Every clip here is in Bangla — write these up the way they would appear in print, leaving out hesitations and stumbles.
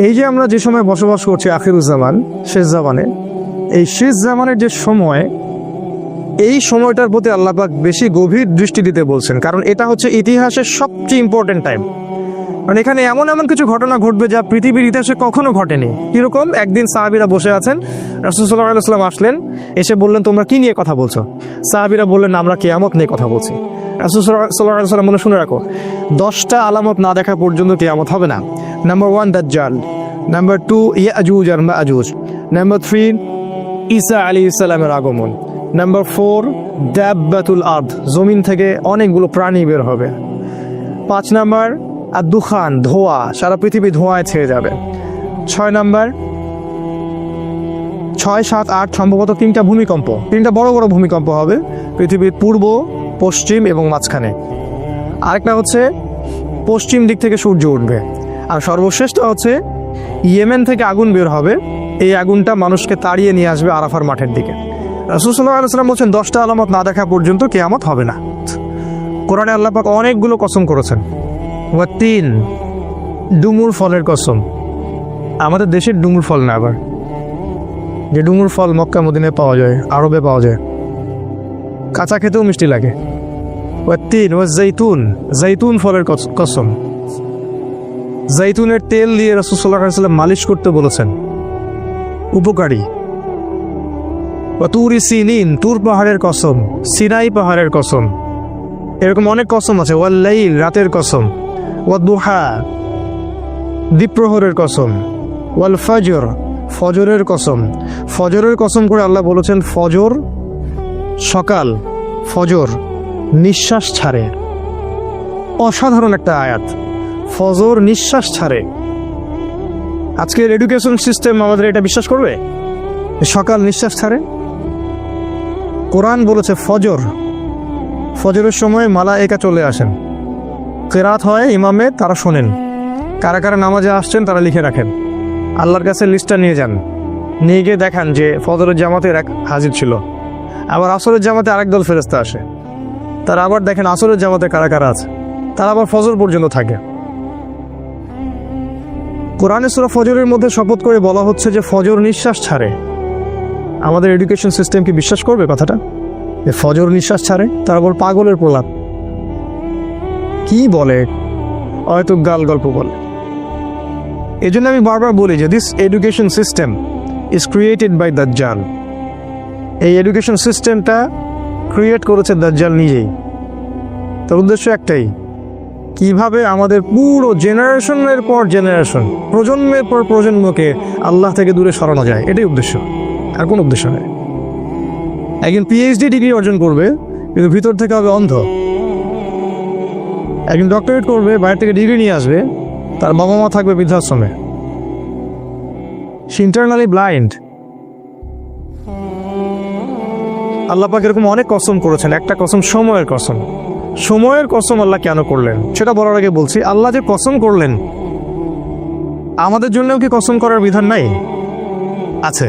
এই যে আমরা যে সময় বসবাস করছি আখিরুজ্জামান, শেষ জামানে, এই শেষ জামানের যে সময়, এই সময়টার প্রতি আল্লাহ পাক বেশি গভীর দৃষ্টি দিতে বলছেন, কারণ এটা হচ্ছে ইতিহাসের সবচেয়ে ইম্পর্টেন্ট টাইম। কারণ এখানে এমন এমন কিছু ঘটনা ঘটবে যা পৃথিবীর ইতিহাসে কখনো ঘটেনি। কিরকম? একদিন সাহাবীরা বসে আছেন, রাসূল সাল্লাল্লাহু আলাইহি ওয়াসাল্লাম আসলেন, এসে বললেন তোমরা কি নিয়ে কথা বলছো? সাহাবীরা বললেন আমরা কিয়ামত নিয়ে কথা বলছি। রাসূল সাল্লাল্লাহু আলাইহি ওয়াসাল্লাম বলে শুনে রাখো, 10টা আলামত না দেখা পর্যন্ত কিয়ামত হবে না। নাম্বার 1 দাজ্জাল, নাম্বার 2 ইয়াজুজ আর মাজুজ, নাম্বার 3 ঈসা আলাইহিস সালামের আগমন, নাম্বার 4 দাব্বাতুল আরদ, জমিন থেকে অনেকগুলো প্রাণী বের হবে। 5 নাম্বার আর দুখান, ধোঁয়া, সারা পৃথিবী ধোঁয়ায় ছেয়ে যাবে। 6 নাম্বার, 6, 7, 8 সম্ভবত 3টা ভূমিকম্প, 3টা বড় বড় ভূমিকম্প হবে পৃথিবীর পূর্ব, পশ্চিম এবং মাঝখানে। আরেকটা হচ্ছে পশ্চিম দিক থেকে সূর্য উঠবে। আর সর্বশেষটা হচ্ছে ইয়েমেন থেকে আগুন বের হবে, এই আগুনটা মানুষকে তাড়িয়ে নিয়ে আসবে আরাফার মাঠের দিকে। রাসূল সাল্লাল্লাহু আলাইহি ওয়াসাল্লাম বলছেন 10টা আলামত না দেখা পর্যন্ত কিয়ামত হবে না। কোরআনে আল্লাহ পাক অনেকগুলো কসম করেছেন। 3 ডুমুর ফলের কসম, আমাদের দেশের ডুমুর ফল না, আবার যে ডুমুর ফল মক্কা মদিনায় পাওয়া যায়, আরবে পাওয়া যায়, কাঁচা খেতেও মিষ্টি লাগে। 3 জাইতুন, জাইতুন ফলের কসম, জাইতুনের তেল দিয়ে রাসূল সাল্লাল্লাহু আলাইহি ওয়াসাল্লাম মালিশ করতে বলেছেন, উপকারী। তুরি সিনিন, তুর পাহাড়ের কসম, সিনাই পাহাড়ের কসম, এরকম অনেক কসম আছে। ওয়াল্লাইল, রাতের কসম। ওয়াদুহা, দ্বীপ্রহরের কসম। ওয়াল ফজর, ফজরের কসম। ফজরের কসম করে আল্লাহ বলেছেন ফজর সকাল, ফজর নিঃশ্বাস ছাড়ে। অসাধারণ একটা আয়াত, ফজর নিঃশ্বাস ছাড়ে। আজকের এডুকেশন সিস্টেম আমাদের এটা বিশ্বাস করবে? সকাল নিঃশ্বাস ছাড়ে। কোরআন বলেছে ফজর, ফজরের সময় মালায়েকা চলে আসেন, কেরাত হয় ইমামে, তারা শোনেন, কারা কারা নামাজে আসছেন তারা লিখে রাখেন, আল্লাহর কাছে লিস্টটা নিয়ে যান, নিয়ে গিয়ে দেখান যে ফজরের জামাতের এক হাজির ছিল। আবার আসরের জামাতে আরেক দল ফেরেশতা আসে, তারা আবার দেখেন আসরের জামাতে কারা কারা আছে, তারা আবার ফজর পর্যন্ত থাকে। কোরআনে সূরা ফজরের মধ্যে শপথ করে বলা হচ্ছে যে ফজর নিঃশ্বাস ছাড়ে। আমাদের এডুকেশন সিস্টেম কি বিশ্বাস করবে কথাটা? ফজর নিঃশ্বাস ছাড়ে, তারপর পাগলের প্রলাপ কি বলে, হয়তো গাল গল্প বলে। এই জন্য আমি বারবার বলি যে this education system is created by দাজ্জাল। এই এডুকেশন সিস্টেমটা ক্রিয়েট করেছে দাজ্জাল নিজেই। তার উদ্দেশ্য একটাই, কিভাবে আমাদের পুরো জেনারেশনের পর জেনারেশন, প্রজন্মের পর প্রজন্মকে আল্লাহ থেকে দূরে সরানো যায়, এটাই উদ্দেশ্য, আর কোনো উদ্দেশ্য নেই। একজন পিএইচডি ডিগ্রি অর্জন করবে কিন্তু ভিতর থেকে হবে অন্ধ। একজন ডক্টরেট করবে, বাইরে থেকে ডিগ্রি নিয়ে আসবে, তার বাবা মা থাকবে বৃদ্ধাশ্রমে। সে ইন্টারনালি ব্লাইন্ড। আল্লাহ পাক এরকম অনেক কসম করেছেন। একটা কসম সময়ের কসম। সময়ের কসম আল্লাহ কেন করলেন সেটা বলার আগে বলছি, আল্লাহ যে কসম করলেন, আমাদের জন্যও কি কসম করার বিধান নাই? আছে।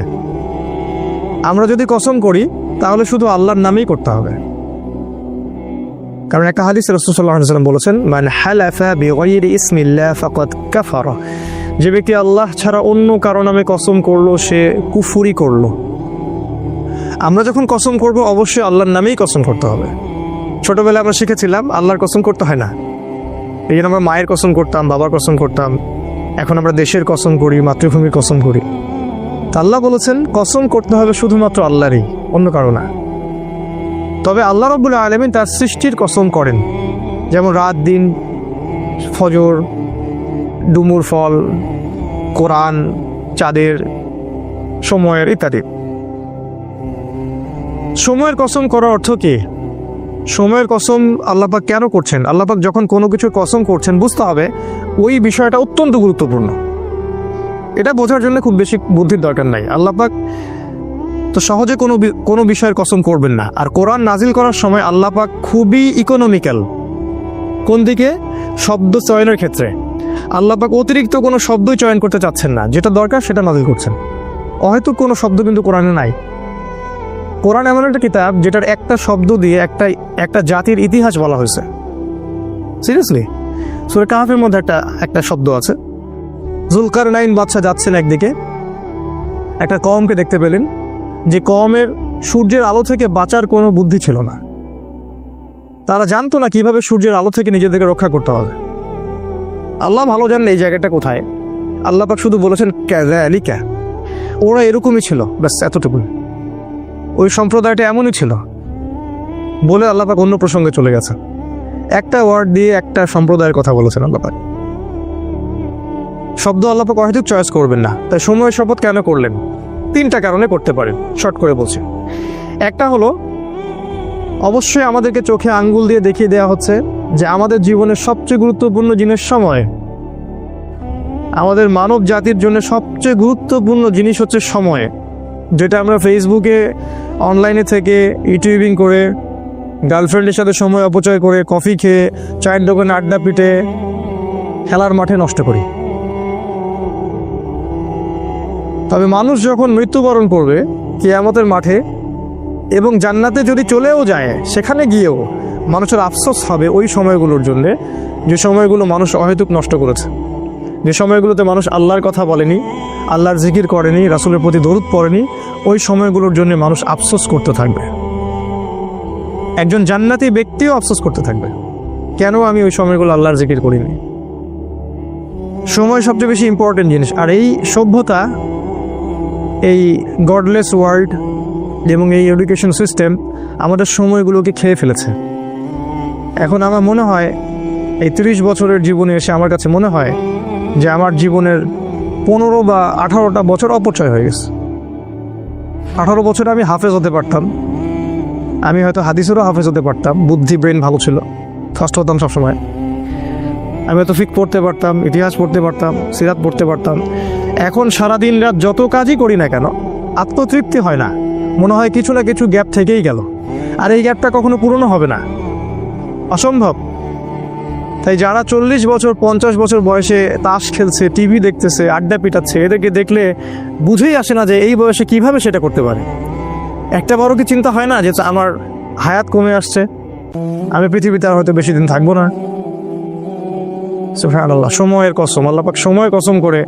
আমরা যদি কসম করি তাহলে শুধু আল্লাহর নামেই করতে হবে। কারণ একটা হাদিসে রাসূল সাল্লাল্লাহু আলাইহি ওয়াসাল্লাম বলেছেন, মান হালাফা বিগাইরি ইসমিল্লাহ ফাকাদ কাফারা, যে ব্যক্তি আল্লাহ ছাড়া অন্য কারো নামে কসম করলো সে কুফরি করলো। আমরা যখন কসম করব অবশ্যই আল্লাহর নামেই কসম করতে হবে। ছোটবেলায় আমরা শিখেছিলাম আল্লাহর কসম করতে হয় না, এই জন্য আমরা মায়ের কসম করতাম, বাবার কসম করতাম। এখন আমরা দেশের কসম করি, মাতৃভূমির কসম করি। তা আল্লাহ বলেছেন কসম করতে হবে শুধুমাত্র আল্লাহরই, অন্য কারো না। তবে আল্লাহ রাব্বুল আলামিন তার সৃষ্টির কসম করেন, যেমন রাত দিন, ফজর, ডুমুর ফল, কোরআন, চাঁদের, সময়ের ইত্যাদি। সময়ের কসম করার অর্থ কি? সময়ের কসম আল্লাহ পাক কেন করছেন? আল্লাহ পাক যখন কোনো কিছুর কসম করছেন বুঝতে হবে ওই বিষয়টা অত্যন্ত গুরুত্বপূর্ণ। এটা বোঝার জন্য খুব বেশি বুদ্ধির দরকার নাই। আল্লাহ পাক তো সহজে কোনো বিষয়ের কসম করবেন না। আর কোরআন নাজিল করার সময় আল্লাহ পাক খুবই ইকোনমিক্যাল। কোন দিকে? শব্দ চয়নের ক্ষেত্রে আল্লাহ পাক অতিরিক্ত কোনো শব্দই চয়ন করতে চাচ্ছেন না, যেটা দরকার সেটা নাজিল করছেন। অহেতুক কোনো শব্দ কিন্তু কোরআনে নাই। কোরআন এমন একটা কিতাব যেটার একটা শব্দ দিয়ে একটা জাতির ইতিহাস বলা হয়েছে। সিরিয়াসলি, সূরা কাহফের মধ্যে একটা শব্দ আছে, জুলকারনাইন বাদশা যাচ্ছেন একদিকে, একটা কওমকে দেখতে পেলেন যে কওমের সূর্যের আলো থেকে বাঁচার কোনো বুদ্ধি ছিল না। তারা জানতো না কিভাবে সূর্যের আলো থেকে নিজেদেরকে রক্ষা করতে হবে। আল্লাহ ভালো জানেন এই জায়গাটা কোথায়। আল্লাহ পাক শুধু বলেছেন ক্যাযালিকা, ওরা এরকমই ছিল, ব্যাস এতটুকু। ওই সম্প্রদায়টা এমনই ছিল বলে আল্লাহ পাক অন্য প্রসঙ্গে চলে গেছে। একটা ওয়ার্ড দিয়ে একটা সম্প্রদায়ের কথা বলেছেন আল্লাহ পাক। শব্দ আল্লাহ পাক অহেতুক চয়েস করবেন না। তাই সময়ের শপথ কেন করলেন? 3টা কারণে করতে পারেন, শর্ট করে বলছি। একটা হলো, অবশ্যই আমাদেরকে চোখে আঙ্গুল দিয়ে দেখিয়ে দেওয়া হচ্ছে যে আমাদের জীবনের সবচেয়ে গুরুত্বপূর্ণ জিনিস সময়। আমাদের মানব জাতির জন্য সবচেয়ে গুরুত্বপূর্ণ জিনিস হচ্ছে সময়, যেটা আমরা ফেসবুকে, অনলাইনে থেকে, ইউটিউবিং করে, গার্লফ্রেন্ডের সাথে সময় অপচয় করে, কফি খেয়ে, চায়ের দোকানে আড্ডা পিটে, খেলার মাঠে নষ্ট করি। তবে মানুষ যখন মৃত্যুবরণ করবে কিয়ামতের মাঠে এবং জান্নাতে যদি চলেও যায়, সেখানে গিয়েও মানুষের আফসোস হবে ওই সময়গুলোর জন্যে যে সময়গুলো মানুষ অহেতুক নষ্ট করেছে, যে সময়গুলোতে মানুষ আল্লাহর কথা বলেনি, আল্লাহর জিকির করেনি, রাসূলের প্রতি দরুদ পড়েনি। ওই সময়গুলোর জন্য মানুষ আফসোস করতে থাকবে। একজন জান্নাতি ব্যক্তিও আফসোস করতে থাকবে, কেন আমি ওই সময়গুলো আল্লাহর জিকির করিনি। সময় সবচেয়ে বেশি ইম্পর্টেন্ট জিনিস। আর এই সভ্যতা, এই গডলেস ওয়ার্ল্ড এবং এই এডুকেশন সিস্টেম আমাদের সময়গুলোকে খেয়ে ফেলেছে। এখন আমার মনে হয় এই 30 বছরের জীবনে এসে আমার কাছে মনে হয় যে আমার জীবনের 15 বা 18টা বছর অপচয় হয়ে গেছে। 18 বছরে আমি হাফেজ হতে পারতাম, আমি হয়তো হাদিসেরও হাফেজ হতে পারতাম, বুদ্ধি ব্রেন ভালো ছিল, ফার্স্ট হতাম সবসময়। আমি হয়তো ফিক পড়তে পারতাম, ইতিহাস পড়তে পারতাম, সিরাত পড়তে পারতাম। এখন সারাদিন রাত যত কাজই করি না কেন, আত্মতৃপ্তি হয় না, মনে হয় কিছু না কিছু গ্যাপ থেকেই গেল, আর এই গ্যাপটা কখনো পূরণ হবে না, অসম্ভব। তাই যারা 40 বছর 50 বছর বয়সে তাস খেলছে, টিভি দেখতেছে, আড্ডা পিটাচ্ছে, এদেরকে দেখলে বুঝেই আসে না যে এই বয়সে কিভাবে সেটা করতে পারে। একটা বড় কি চিন্তা হয় না যে আমার হায়াত কমে আসছে, আমি পৃথিবীতে আর হয়তো বেশি দিন থাকবো না। সুবহানাল্লাহ, সময়ের কসম, আল্লাহ পাক সময়ের কসম করে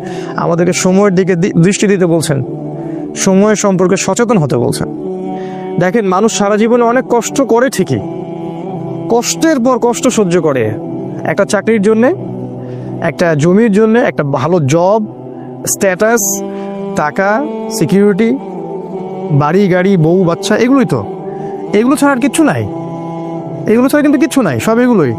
আমাদেরকে সময়ের দিকে দৃষ্টি দিতে বলছেন, সময় সম্পর্কে সচেতন হতে বলছেন। দেখেন, মানুষ সারা জীবনে অনেক কষ্ট করে ঠিকই, কষ্টের পর কষ্ট সহ্য করে, একটা চাকরির জন্যে, একটা জমির জন্যে, একটা ভালো জব, স্ট্যাটাস, টাকা, সিকিউরিটি, বাড়ি গাড়ি, বউ বাচ্চা, এগুলোই তো। এগুলো ছাড়া আর কিচ্ছু নাই, এগুলো ছাড়া কিন্তু কিচ্ছু নাই, সব এগুলোই।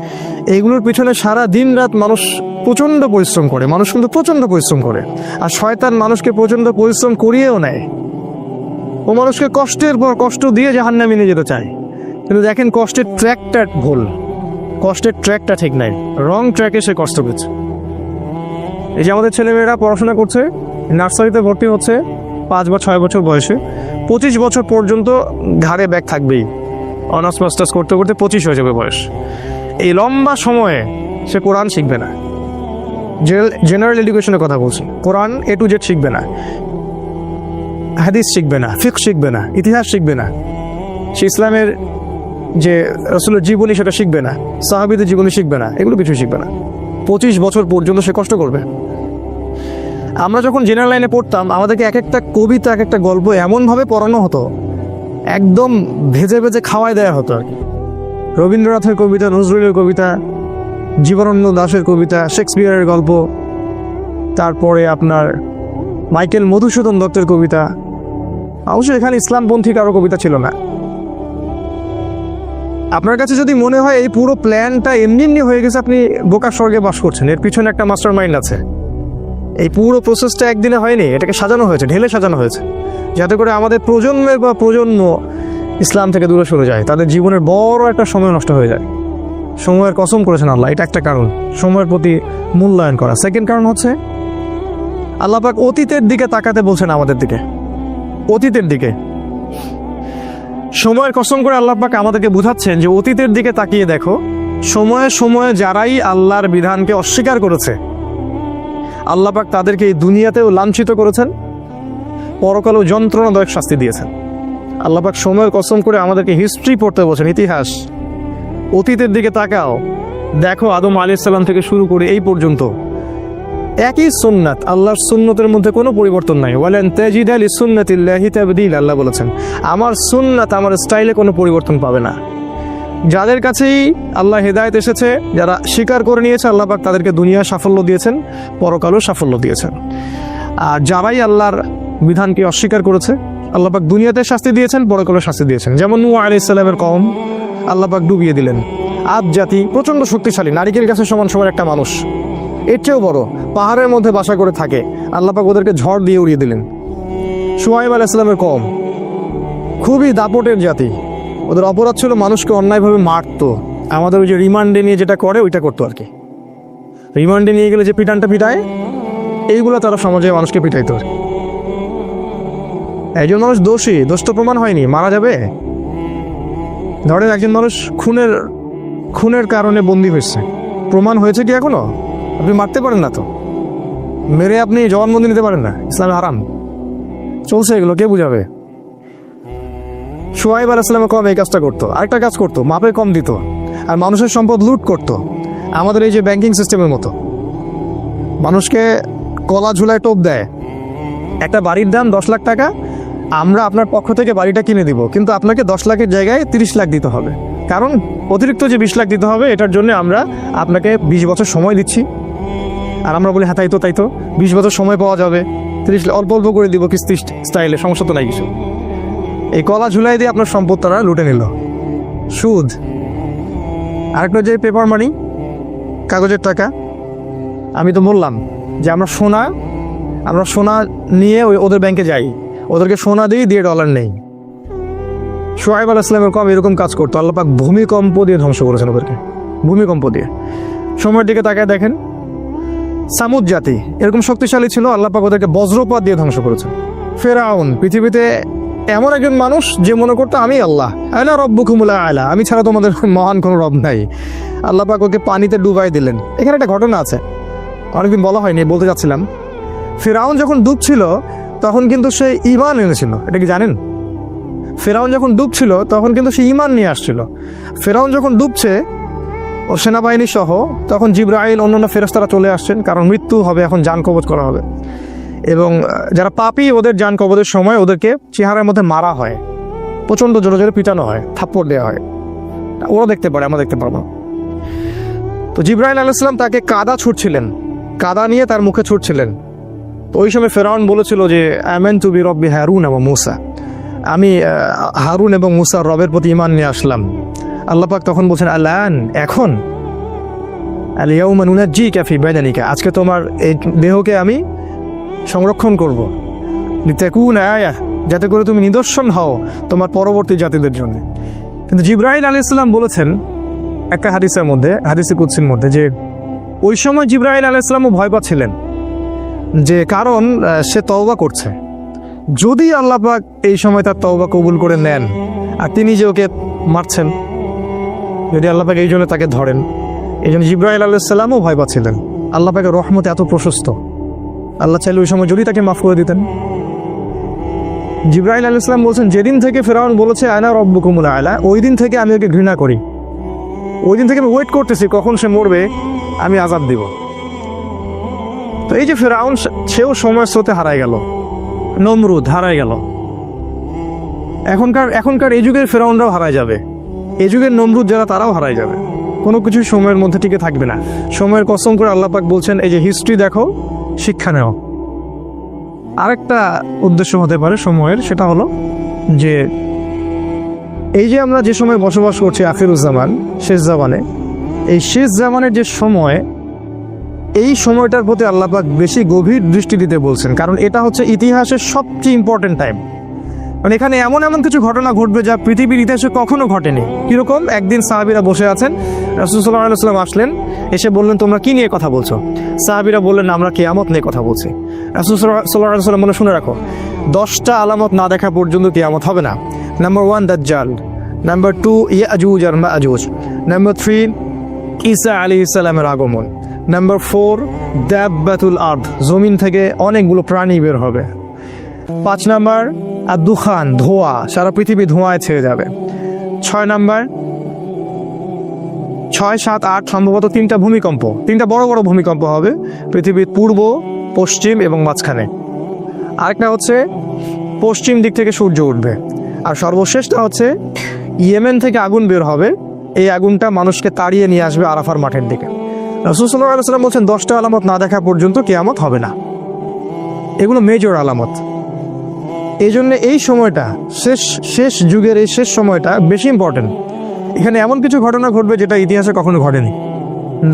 এইগুলোর পিছনে সারা দিন রাত মানুষ প্রচণ্ড পরিশ্রম করে, মানুষ কিন্তু প্রচণ্ড পরিশ্রম করে। আর শয়তান মানুষকে প্রচণ্ড পরিশ্রম করিয়েও নেয়, ও মানুষকে কষ্টের পর কষ্ট দিয়ে জাহান্নামে নিয়ে যেতে চায়। কিন্তু দেখেন, কষ্টের ট্র্যাকটা ভুল, কষ্টের ট্র্যাকটা ঠিক নাই, রং ট্র্যাকে সে কষ্ট পেয়েছে। এই যে আমাদের ছেলেমেয়েরা পড়াশোনা করছে, নার্সারিতে ভর্তি হচ্ছে 5 বা 6 বছর বয়সে, 25 বছর পর্যন্ত ঘাড়ে ব্যাগ থাকবেই। অনার্স মাস্টার্স করতে করতে 25 হয়ে যাবে বয়স। এই লম্বা সময়ে সে কোরআন শিখবে না, জেনারেল এডুকেশনের কথা বলছি, কোরআন A to Z শিখবে না, হাদিস শিখবে না, ফিকহ শিখবে না, ইতিহাস শিখবে না, সে ইসলামের যে রাসূলের জীবনী সেটা শিখবে না, সাহাবীদের জীবনী শিখবে না, এগুলো কিছু শিখবে না। 25 বছর পর্যন্ত সে কষ্ট করবে। আমরা যখন জেনারেল লাইনে পড়তাম, আমাদেরকে এক একটা কবিতা, এক একটা গল্প এমনভাবে পড়ানো হতো, একদম ভেজে ভেজে খাওয়াই দেওয়া হতো আর কি। রবীন্দ্রনাথের কবিতা, নজরুলের কবিতা, জীবনানন্দ দাশের কবিতা, শেক্সপিয়ারের গল্প, তারপরে আপনার মাইকেল মধুসূদন দত্তের কবিতা। অবশ্যই এখানে ইসলামপন্থী কারো কবিতা ছিল না। আপনার কাছে যদি মনে হয় এই পুরো প্ল্যানটা এমনি এমনি হয়ে গেছে, আপনি বোকা স্বর্গে বাস করছেন, এর পিছনে একটা মাস্টার মাইন্ড আছে। এই পুরো প্রসেসটা একদিনে হয়নি, এটাকে সাজানো হয়েছে, ঢেলে সাজানো হয়েছে, যাতে করে আমাদের প্রজন্মের বা প্রজন্ম ইসলাম থেকে দূরে সরে যায়, তাদের জীবনের বড় একটা সময় নষ্ট হয়ে যায়। সময়ের কসম করেছেন আল্লাহ, এটা একটা কারণ, সময়ের প্রতি মূল্যায়ন করা। সেকেন্ড কারণ হচ্ছে আল্লাহ পাক অতীতের দিকে তাকাতে বলছেন আমাদের দিকে, অতীতের দিকে। সময়ের কসম করে আল্লাহ পাক আমাদেরকে বুঝাচ্ছেন যে অতীতের দিকে তাকিয়ে দেখো, সময়ে সময়ে যারাই আল্লাহর বিধানকে অস্বীকার করেছে, আল্লাহ পাক তাদেরকে এই দুনিয়াতেও লাঞ্ছিত করেছেন, পরকালেও যন্ত্রণাদায়ক শাস্তি দিয়েছেন। আল্লাহ পাক সময়ের কসম করে আমাদেরকে হিস্ট্রি পড়তে বলছেন, ইতিহাস। অতীতের দিকে তাকাও, দেখো আদম আলাইহিস সালাম থেকে শুরু করে এই পর্যন্ত একই সুন্নাত, আল্লাহর সুন্নতের মধ্যে কোনো পরিবর্তন নাই। ওয়ালান তাজিদা লিসুন্নাতিল্লাহি তাবদীলা, আল্লাহ বলেছেন আমার সুন্নাত, আমার স্টাইলে কোনো পরিবর্তন পাবে না। যাদের কাছেই আল্লাহ হেদায়েত এসেছে, যারা স্বীকার করে নিয়েছে, আল্লাহ পাক তাদেরকে দুনিয়া সাফল্য দিয়েছেন, পরকালও সাফল্য দিয়েছেন। আর যারাই আল্লাহর বিধানকে অস্বীকার করেছে, আল্লাহ পাক দুনিয়াতে শাস্তি দিয়েছেন, পরকালে শাস্তি দিয়েছেন। যেমন নূহ আলাইহিস সালামের কওম আল্লাহ পাক ডুবিয়ে দিলেন। আদ জাতি প্রচণ্ড শক্তিশালী, নারিকেল গাছের সমান সমান একটা মানুষ, এর চেয়েও বড়, পাহাড়ের মধ্যে বাসা করে থাকে, আল্লাহ পাক ওদেরকে ঝড় দিয়ে উড়িয়ে দিলেন। শুআয়ব আলাইহিস সালামের কওম খুবই দাপটের জাতি, ওদের অপরাধ ছিল মানুষকে অন্যায়ভাবে মারতো। আমাদের ওই যে রিমান্ডে নিয়ে যেটা করে ওইটা করতো আর কি। রিমান্ডে নিয়ে গেলে যে পিটানটা পিটায়, এইগুলো তারা সমাজে মানুষকে পিটাইতো আর কি। একজন মানুষ দোষী, দোষ তো প্রমাণ হয়নি, মারা যাবে। ধরেন একজন মানুষ খুনের কারণে বন্দী হয়েছে, প্রমাণ হয়েছে কি এখনো? আপনি মারতে পারেন না তো, মেরে আপনি জবানবন্দি নিতে পারেন না, ইসলামে হারাম। চলছে এগুলো, কে বুঝাবে? শুআয়ব আলাইহিস সালামের কম এই কাজটা করতো। আরেকটা কাজ করতো, মাপে কম দিত আর মানুষের সম্পদ লুট করতো। আমাদের এই যে ব্যাংকিং সিস্টেমের মতো, মানুষকে কলা ঝুলায় টোপ দেয়। একটা বাড়ির দাম 10 লাখ টাকা, আমরা আপনার পক্ষ থেকে বাড়িটা কিনে দিব, কিন্তু আপনাকে 10 লাখের জায়গায় 30 লাখ দিতে হবে। কারণ অতিরিক্ত যে 20 লাখ দিতে হবে, এটার জন্য আমরা আপনাকে 20 বছর সময় দিচ্ছি। আর আমরা বলি হ্যাঁ তাই তো 20 বছর সময় পাওয়া যাবে, 30 লাখ অল্প অল্প করে দিব কিস্তি স্টাইলে, সমস্যা তো নাই কিছু। এই কলা ঝুলাই দিয়ে আপনার সম্পদ তারা লুটে নিল, সুদ। আরেকটা যে পেপার মানি, কাগজের টাকা। আমি তো বললাম যে আমরা সোনা নিয়ে ওদের ব্যাংকে যাই, ওদেরকে সোনা দিয়ে ডলার নেই। শুআয়ব আলাইহিস সালামের কওম এরকম কাজ করতো। আল্লাহ পাক ভূমিকম্প দিয়ে ধ্বংস করেছেন ওদেরকে, ভূমিকম্প দিয়ে। সময়ের দিকে তাকায় দেখেন, সামুদ জাতি এরকম শক্তিশালী ছিল, আল্লাহ পাক ওদেরকে বজ্রপাত দিয়ে ধ্বংস করেছেন। ফেরাউন পৃথিবীতে এমন একজন মানুষ যে মনে করতো আমি আল্লাহ, আনা রব্বুকুমুল আ'লা, আমি ছাড়া তোমাদের মহান কোনো রব নাই। আল্লাহ পাক ওকে পানিতে ডুবাই দিলেন। এখানে একটা ঘটনা আছে, অনেকদিন বলা হয়নি, বলতে যাচ্ছিলাম। ফেরাউন যখন ডুবছিল তখন কিন্তু সে ঈমান এনেছিল, এটা কি জানেন? ফেরাউন যখন ডুবছিল তখন কিন্তু সে ঈমান নিয়ে আসছিল। ফেরাউন যখন ডুবছে ও সেনাবাহিনী সহ, তখন জিবরাইল অন্যান্য ফেরেশতারা চলে আসছেন, কারণ মৃত্যু হবে, এখন জান কবজ করা হবে। এবং যারা পাপী, ওদের জান কবজের সময় ওদেরকে চেহারার মধ্যে মারা হয়, প্রচণ্ড জোরে জোরে পিটানো হয়, থাপ্পড় দেওয়া হয়। ওরা দেখতে পারে, আমরা দেখতে পারবো। তো জিবরাইল আলাইহিস সালাম তাকে কাদা ছুটছিলেন, কাদা নিয়ে তার মুখে ছুটছিলেন। তো ওই সময় ফেরাউন বলেছিল যে আমানতু বিরব্বি হারুন ওয়া মূসা, আমি হারুন এবং মূসার রবের প্রতি ঈমান নিয়ে আসলাম। আল্লাহ পাক তখন বলছেন আলান, এখন, আল ইয়াউমা নুনাজ্জিকা ফি বাদানিকা, আজকে তোমার এই দেহকে আমি সংরক্ষণ করব, লিতাকুনা আয়া, যাতে করে তুমি নিদর্শন হও তোমার পরবর্তী জাতিদের জন্য। কিন্তু জিবরাইল আলাইহিস সালাম বলেছেন একটা হাদিসের মধ্যে, হাদিসে কুদসির মধ্যে, যে ওই সময় জিবরাইল আলাইহিস সালামও ভয় পাচ্ছিলেন, যে কারণ সে তওবা করছে, যদি আল্লাহ পাক এই সময় তার তওবা কবুল করে নেন আর তিনি যে ওকে মারছেন, যদি আল্লাহ পাক এই জন্য তাকে ধরেন। এই জন্য জিবরাইল আলাইহিস সালামও ভয় পাচ্ছিলেন। আল্লাহ পাকের রহমত এত প্রশস্ত, আল্লাহ চাইলে ওই সময় যদি তাকে মাফ করে দিতেন। জিবরাইল আলাইহিস সালাম বলছেন, যেদিন থেকে ফেরাউন বলেছে আনা রব্বুকুমুল আ'লা, ওই দিন থেকে আমি ওকে ঘৃণা করি, ওই দিন থেকে আমি ওয়েট করতেছি কখন সে মরবে, আমি আযাব দিব। তো এই যে ফেরাউন, সেও সময়ের স্রোতে হারায় গেল, নমরুদ হারায় গেল। এখনকার এই যুগের ফেরাউনরাও হারায় যাবে, এই যুগের নমরুদ যারা, তারাও হারায় যাবে। কোনো কিছু সময়ের মধ্যে টিকে থাকবে না। সময়ের কসম করে আল্লাহ পাক বলছেন, এই যে হিস্ট্রি দেখো, শিক্ষা নেও। আরেকটা উদ্দেশ্য হতে পারে সময়ের, সেটা হলো যে এই যে আমরা যে সময় বসবাস করছি, আখিরুজ্জামান, শেষ জামানে, এই শেষ জামানের যে সময়, এই সময়টার প্রতি আল্লাহ পাক বেশি গভীর দৃষ্টি দিতে বলছেন, কারণ এটা হচ্ছে ইতিহাসের সবচেয়ে ইম্পর্টেন্ট টাইম। মানে এখানে এমন কিছু ঘটনা ঘটবে যা পৃথিবীর ইতিহাসে কখনো ঘটেনি। কিরকম? একদিন সাহাবীরা বসে আছেন, রাসূল সাল্লাল্লাহু আলাইহি ওয়াসাল্লাম আসলেন, এসে বললেন তোমরা কি নিয়ে কথা বলছো? সাহাবীরা বললেন আমরা কিয়ামত নিয়ে কথা বলছি। রাসূল সাল্লাল্লাহু আলাইহি ওয়াসাল্লাম বললেন শুনে রাখো, 10টা আলামত না দেখা পর্যন্ত কিয়ামত হবে না। নাম্বার 1 দাজ্জাল, নাম্বার 2 ইয়াজুজ আর মাজুজ, নাম্বার 3 ঈসা আলাইহিস সালামের আগমন, নাম্বার 4 দাব্বাতুল আরদ, জমিন থেকে অনেকগুলো প্রাণী বের হবে। 5 নাম্বার আর দুখান, ধোঁয়া, সারা পৃথিবী ধোঁয়ায় ছেয়ে যাবে। 6 নাম্বার 6, 7, 8 সম্ভবত 3টা ভূমিকম্প, 3টা বড় বড় ভূমিকম্প হবে পৃথিবীর পূর্ব, পশ্চিম এবং মাঝখানে। আরেকটা হচ্ছে পশ্চিম দিক থেকে সূর্য উঠবে। আর সর্বশেষটা হচ্ছে ইয়েমেন থেকে আগুন বের হবে, এই আগুনটা মানুষকে তাড়িয়ে নিয়ে আসবে আরাফার মাঠের দিকে। রাসূল সাল্লাল্লাহু আলাইহি ওয়াসাল্লাম বলছেন 10টা আলামত না দেখা পর্যন্ত কিয়ামত হবে না। এগুলো মেজর আলামত। এই জন্য এই সময়টা শেষ যুগের এই শেষ সময়টা বেশি ইম্পর্টেন্ট। এখানে এমন কিছু ঘটনা ঘটবে যেটা ইতিহাসে কখনো ঘটেনি।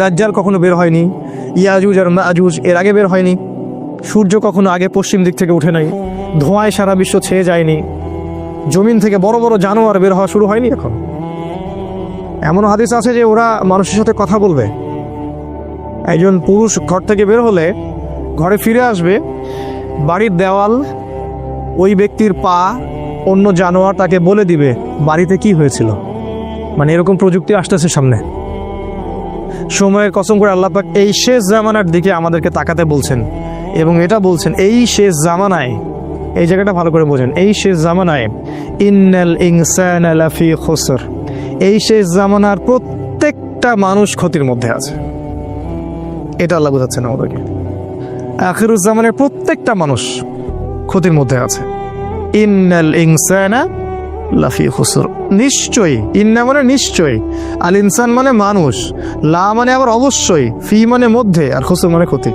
দাজ্জাল কখনো বের হয়নি, ইয়াজুজ আর মাজুজ এর আগে বের হয়নি, সূর্য কখনো আগে পশ্চিম দিক থেকে উঠে নাই, ধোঁয়ায় সারা বিশ্ব ছেয়ে যায়নি, জমিন থেকে বড় বড় জানোয়ার বের হওয়া শুরু হয়নি। এখন এমন হাদিস আছে যে ওরা মানুষের সাথে কথা বলবে। একজন পুরুষ ঘর থেকে বের হলে ঘরে ফিরে আসবে, বাড়ির দেওয়াল, ওই ব্যক্তির পা, অন্য জানোয়ার তাকে বলে দিবে বাড়িতে কি হয়েছিল। মানে এরকম প্রযুক্তি আসতেছে সামনে। সময়ের কসম করে আল্লাহ পাক এই শেষ জামানার দিকে আমাদেরকে তাকাতে বলছেন এবং এটা বলছেন এই শেষ জামানায়, এই জায়গাটা ভালো করে বোঝেন, এই শেষ জামানায় ইন্নাল ইনসানা লাফি খুসর, এই শেষ জামানার প্রত্যেকটা মানুষ ক্ষতির মধ্যে আছে। এটা আল্লাহ বোঝাচ্ছেন আমাদেরকে। আখিরুজ জামানের প্রত্যেকটা মানুষ ক্ষতির মধ্যে আছে। ইন্নাল ইনসানা লাফি খুসর, নিশ্চয়ই, ইন্না মানে নিশ্চয়ই, আল ইনসান মানে মানুষ, লা মানে আবার অবশ্যই, ফি মানে মধ্যে, আর খুসর মানে ক্ষতি।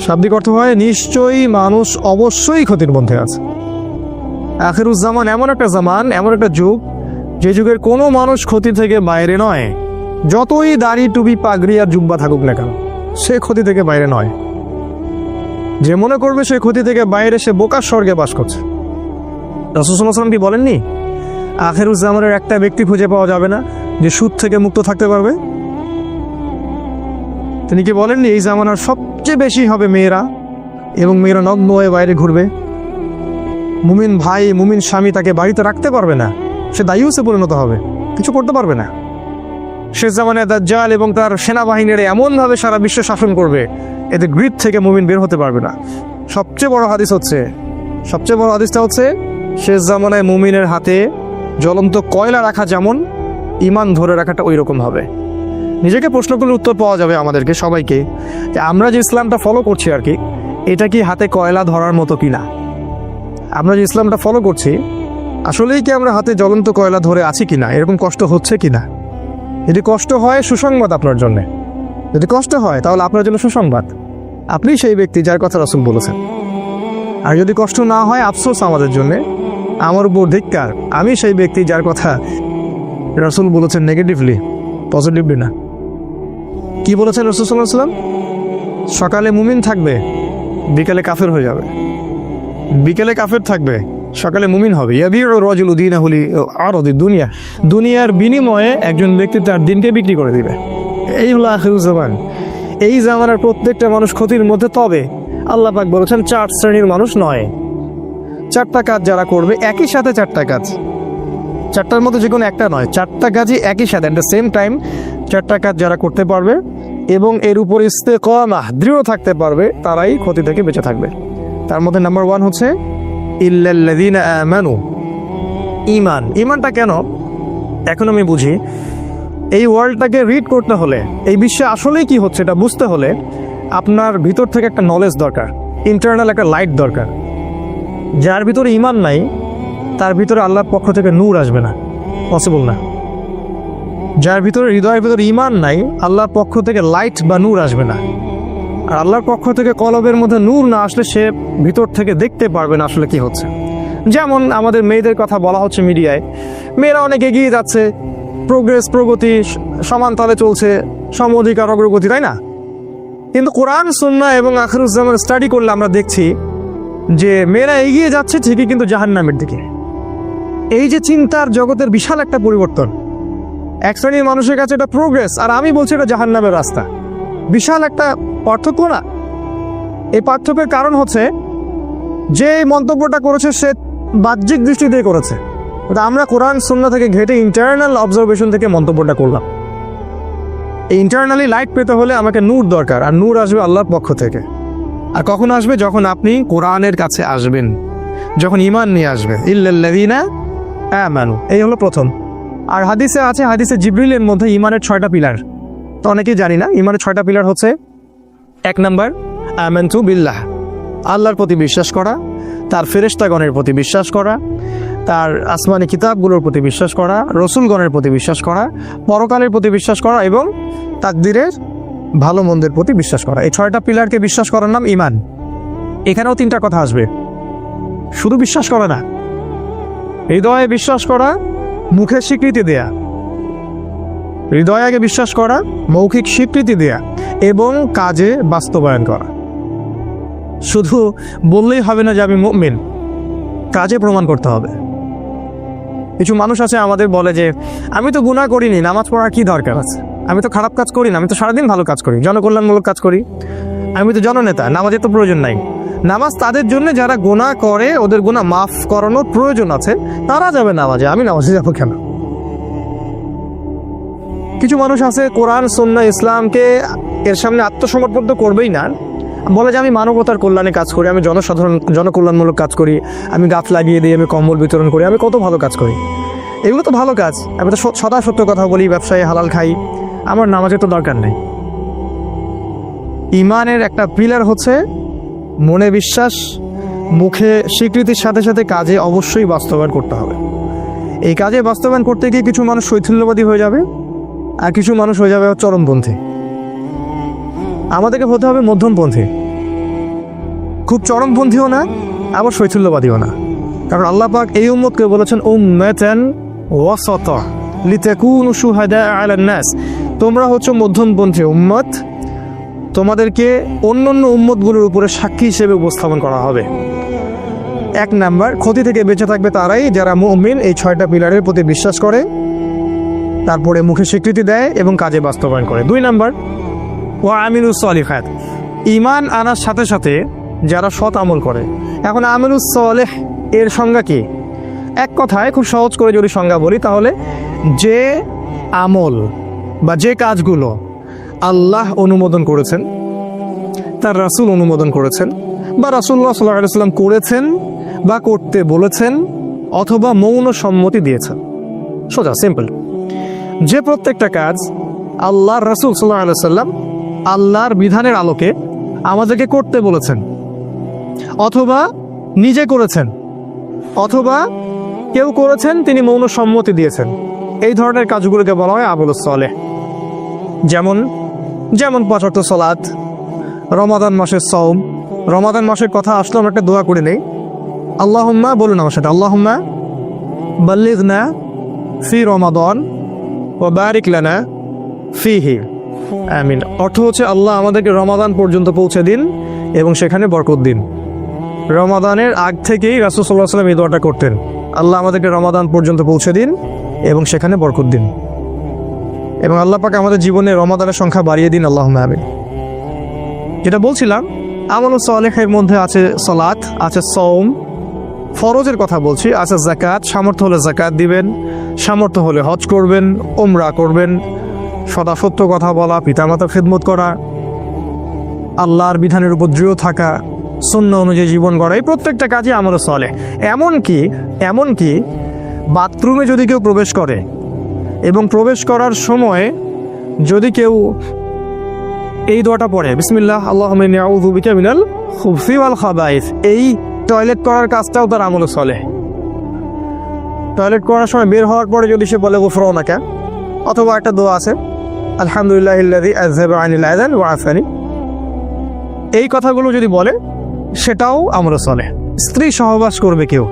শাব্দিক অর্থ হয় নিশ্চয়ই মানুষ অবশ্যই ক্ষতির মধ্যে আছে। আখিরুজ জামান এমন একটা জামান, এমন একটা যুগ, যে যুগের কোনো মানুষ ক্ষতি থেকে বাইরে নয়। যতই দাড়ি টুপি পাগড়ি আর জুব্বা থাকুক না কেন, সে ক্ষতি থেকে বাইরে নয়। যে মনে করবে সে ক্ষতি থেকে বাইরে, সে বোকার স্বর্গে বাস করছে। রাসূল সাল্লাল্লাহু আলাইহি ওয়াসাল্লাম কি বলেননি আখিরুজ জামানের একটা ব্যক্তি খুঁজে পাওয়া যাবে না যে সুদ থেকে মুক্ত থাকতে পারবে? তিনি কি বলেননি এই জামানার সবচেয়ে বেশি হবে মেয়েরা, এবং মেয়েরা নগ্ন হয়ে বাইরে ঘুরবে। মুমিন ভাই, মুমিন স্বামী তাকে বাড়িতে রাখতে পারবে না, সে দায়ুসে পরিণত হবে, কিছু করতে পারবে না। শেষ জামানায় দাজ্জাল এবং তার সেনাবাহিনীরা এমনভাবে সারা বিশ্ব শাসন করবে, এতে গ্রিপ থেকে মুমিন বের হতে পারবে না। সবচেয়ে বড় হাদিসটা হচ্ছে শেষ জামানায় মুমিনের হাতে জ্বলন্ত কয়লা রাখা যেমন, ঈমান ধরে রাখাটা ওই রকম হবে। নিজেকে প্রশ্ন করলে উত্তর পাওয়া যাবে আমাদেরকে সবাইকে, যে আমরা যে ইসলামটা ফলো করছি আর কি, এটা কি হাতে কয়লা ধরার মতো কিনা? আমরা যে ইসলামটা ফলো করছি আসলেই কি আমরা হাতে জ্বলন্ত কয়লা ধরে আছি কিনা, এরকম কষ্ট হচ্ছে কিনা? যদি কষ্ট হয় সুসংবাদ আপনার জন্য, যদি কষ্ট হয় তাহলে আপনার জন্য সুসংবাদ, আপনি সেই ব্যক্তি যার কথা রাসূল বলেছেন। আর যদি কষ্ট না হয় আফসোস আমাদের জন্যে, আমার উপর ধিক্কার, আমি সেই ব্যক্তি যার কথা রাসূল বলেছেন নেগেটিভলি, পজিটিভলি না। কি বলেছেন রাসূল সাল্লাল্লাহু আলাইহি ওয়াসাল্লাম? সকালে মুমিন থাকবে, বিকালে কাফের হয়ে যাবে। বিকেলে কাফের থাকবে, সকালে মুমিন হবে। ইয়াবিউ রাজুলু দীনাহু লিআরদি দুনিয়া, দুনিয়ার বিনিময়ে একজন ব্যক্তি তার দিনকে বিক্রি করে দিবে। এই হলো আখিরুজ জামান। এই জামানার প্রত্যেকটা মানুষ ক্ষতির মধ্যে। তবে আল্লাহ পাক বলেছেন 4 শ্রেণীর মানুষ নয়। 4টা কাজ যারা করবে, একই সাথে 4টা কাজ, 4টার মধ্যে যে কোনো একটা নয়, 4টা কাজই একই সাথে অ্যাট দ্য সেম টাইম, 4টা কাজ যারা করতে পারবে এবং এর উপর ইস্তেকামাহ, দৃঢ় থাকতে পারবে, তারাই ক্ষতি থেকে বেঁচে থাকবে। তার মধ্যে নাম্বার 1 হচ্ছে ইল্লাল্লাযীনা আমানু, ঈমান। ঈমানটা কেন এখন আমি বুঝি। এই ওয়ার্ল্ডটাকে রিড করতে হলে, এই বিশ্বে আসলেই কি হচ্ছে এটা বুঝতে হলে আপনার ভিতর থেকে একটা নলেজ দরকার, ইন্টারনাল একটা লাইট দরকার। যার ভিতরে ঈমান নাই তার ভিতরে আল্লাহর পক্ষ থেকে নূর আসবে না, পসিবল না। যার ভিতরে, হৃদয়ের ভিতরে ঈমান নাই, আল্লাহর পক্ষ থেকে লাইট বা নূর আসবে না। আর আল্লাহর পক্ষ থেকে কলবের মধ্যে নূর না আসলে সে ভিতর থেকে দেখতে পারবে না আসলে কি হচ্ছে। যেমন আমাদের মেয়েদের কথা বলা হচ্ছে মিডিয়ায়, মেয়েরা অনেক এগিয়ে যাচ্ছে, প্রোগ্রেস, প্রগতি, সমান তালে চলছে, সম অধিকার, অগ্রগতি, তাই না? কিন্তু কোরআন, সুন্নাহ এবং আখিরুজ জামান স্টাডি করলে আমরা দেখছি যে মেয়েরা এগিয়ে যাচ্ছে ঠিকই, কিন্তু জাহান্নামের দিকে। এই যে চিন্তার জগতের বিশাল একটা পরিবর্তন, এক শ্রেণীর মানুষের কাছে এটা প্রোগ্রেস, আর আমি বলছি এটা জাহান্নামের রাস্তা। বিশাল একটা পার্থক্য না? এই পার্থক্যের কারণ হচ্ছে যে মন্তব্যটা করেছে সে বাহ্যিক দৃষ্টি দিয়ে করেছে, আমরা কোরআন সুন্নাহ থেকে ঘেটে ইন্টারনাল অবজারভেশন থেকে মন্তব্যটা করলাম। এই ইন্টারনালি লাইট পেতে হলে আমাকে নূর দরকার, আর নূর আসবে আল্লাহর পক্ষ থেকে। আর কখন আসবে? যখন আপনি কোরআনের কাছে আসবেন, যখন ঈমান নিয়ে আসবেন। ইল্লাল্লাযীনা আমানু, এই হলো প্রথম। আর হাদিসে আছে, হাদিসে জিবরিলের মধ্যে ইমানের 6টা পিলার। তো অনেকেই জানি না ইমানের 6টা পিলার হচ্ছে, 1 নাম্বার আমানতু বিল্লাহ, আল্লাহর প্রতি বিশ্বাস করা, তার ফেরেশতাগণের প্রতি বিশ্বাস করা, তার আসমানি কিতাবগুলোর প্রতি বিশ্বাস করা, রসুলগণের প্রতি বিশ্বাস করা, পরকালের প্রতি বিশ্বাস করা এবং তাকদিরের ভালো মন্দের প্রতি বিশ্বাস করা। এই 6টা পিলারকে বিশ্বাস করার নাম ইমান। এখানেও 3টা কথা আসবে, শুধু বিশ্বাস করা না, হৃদয়ে বিশ্বাস করা, মুখে স্বীকৃতি দেয়া, হৃদয়ে আগে বিশ্বাস করা, মৌখিক স্বীকৃতি দেয়া এবং কাজে বাস্তবায়ন করা। শুধু বললেই হবে না যে আমি মুমিন, কাজে প্রমাণ করতে হবে। কিছু মানুষ আছে আমাদের বলে যে আমি তো গুনাহ করিনি, নামাজ পড়ার কি দরকার আছে, আমি তো খারাপ কাজ করি না, আমি তো সারাদিন ভালো কাজ করি, জনকল্যাণমূলক কাজ করি, আমি তো জননেতা, নামাজের তো প্রয়োজন নাই। নামাজ তাদের জন্য যারা গুনাহ করে, ওদের গুনাহ মাফ করানোর প্রয়োজন আছে, তারা যাবে নামাজে, আমি নামাজে যাবো কেন? কিছু মানুষ আছে কোরআন সুন্নাহ ইসলামকে এর সামনে আত্মসমর্পণ তো করবেই না, বলে যে আমি মানবতার কল্যাণে কাজ করি, আমি জনকল্যাণমূলক কাজ করি, আমি গাছ লাগিয়ে দিই, আমি কম্বল বিতরণ করি, আমি কত ভালো কাজ করি। এগুলো তো ভালো কাজ, আমি তো সদা সত্য কথা বলি, ব্যবসায় হালাল খাই, আমার নামাজের তো দরকার নেই। ইমানের একটা পিলার হচ্ছে মনে বিশ্বাস, মুখে স্বীকৃতির সাথে সাথে কাজে অবশ্যই বাস্তবায়ন করতে হবে। এই কাজে বাস্তবায়ন করতে গিয়ে কিছু মানুষ শৈথিল্যবাদী হয়ে যাবে, আর কিছু মানুষ হয়ে যাবে চরমপন্থী। আমাদেরকে হতে হবে মধ্যমপন্থী, খুব চরমপন্থীও না, আবার শৈথিল্যবাদীও না। কারণ আল্লাহ পাক এই উম্মতকে বলেছেন উম্মাতান ওয়াসাতা লিতাকুনু শুহাদা আলান নাস, তোমরা হচ্ছে মধ্যমপন্থী উম্মত, তোমাদেরকে অন্যান্য উম্মতগুলোর উপরে সাক্ষী হিসেবে উপস্থাপন করা হবে। 1 নাম্বার, ক্ষতি থেকে বেঁচে থাকবে তারাই যারা মুমিন, এই 6টা পিলারের প্রতি বিশ্বাস করে, তারপরে মুখে স্বীকৃতি দেয় এবং কাজে বাস্তবায়ন করে। 2 নাম্বার, ওয়া আমিলুস সলিহাত, ঈমান আনার সাথে সাথে যারা সৎ আমল করে। এখন আমিলুস সলিহ এর সংজ্ঞা কি? এক কথায় খুব সহজ করে যদি সংজ্ঞা বলি, তাহলে যে আমল বা যে কাজগুলো আল্লাহ অনুমোদন করেছেন, তার রাসূল অনুমোদন করেছেন, বা রাসূলুল্লাহ সাল্লাল্লাহু আলাইহি ওয়াসাল্লাম করেছেন বা করতে বলেছেন, অথবা মৌন সম্মতি দিয়েছেন। সোজা সিম্পল। যে প্রত্যেকটা কাজ আল্লাহর রাসূল সাল্লাল্লাহু আলাইহি ওয়াসাল্লাম আল্লাহর বিধানের আলোকে আমাদেরকে করতে বলেছেন, অথবা নিজে করেছেন, অথবা কেউ করেছেন তিনি মৌন সম্মতি দিয়েছেন, এই ধরনের কাজগুলোকে বলা হয় আমলুস সালেহ। যেমন 5 ওয়াক্ত সালাত, রমাদান মাসের সওম। রমাদান মাসের কথা আসলে আমরা একটা দোয়া করে নেই, আল্লাহুম্মা, বলুন আমার সাথে, আল্লাহুম্মা বাল্লিগনা ফি রমাদান ওয়া বারিক লানা ফিহি, আমিন। অর্থ হচ্ছে আল্লাহ আমাদেরকে রমাদান পর্যন্ত পৌঁছে দিন এবং সেখানে বরকত দিন। রমাদানের আগ থেকেই রাসূল সাল্লাল্লাহু আলাইহি ওয়াসাল্লাম এই দোয়াটা করতেন, আল্লাহ আমাদেরকে রমাদান পর্যন্ত পৌঁছে দিন এবং সেখানে বরকত দিন, এবং আল্লাহ পাক আমাদের জীবনে রমাদানের সংখ্যা বাড়িয়ে দিন, আল্লাহুম্মা আমিন। যেটা বলছিলাম, আমলুস সালেহের মধ্যে আছে সালাত, আছে সওম, ফরজের কথা বলছি, আছে যাকাত, সামর্থ্য হলে যাকাত দিবেন, সামর্থ্য হলে হজ করবেন, উমরা করবেন, সদা সত্য কথা বলা, পিতামাতার খেদমত করা, আল্লাহর বিধানের উপর দৃঢ় থাকা, সুন্নাহ অনুযায়ী জীবন গড়া, এই প্রত্যেকটা কাজই আমলুস সালেহ। এমনকি বাথরুমে যদি কেউ প্রবেশ করে এবং প্রবেশ করার সময় যদি কেউ এই দোয়াটা পড়ে, বিসমিল্লাহ আল্লাহুম্মা ইন্নী আউযু বিকা মিনাল খুবসি ওয়াল খাবাইস, এই টয়লেট করার কাজটাও তার আমলুস সালেহ। টয়লেট করার সময় বের হওয়ার পরে যদি সে বলে গুফরানাকা, অথবা একটা দোয়া আছে আলহামদুলিল্লাহিল্লাযী আযহাবা আনিল আযান ওয়া আফানি, এই কথাগুলো যদি বলে সেটাও আমলুস সালেহ। স্ত্রী সহবাস করবে কেউ,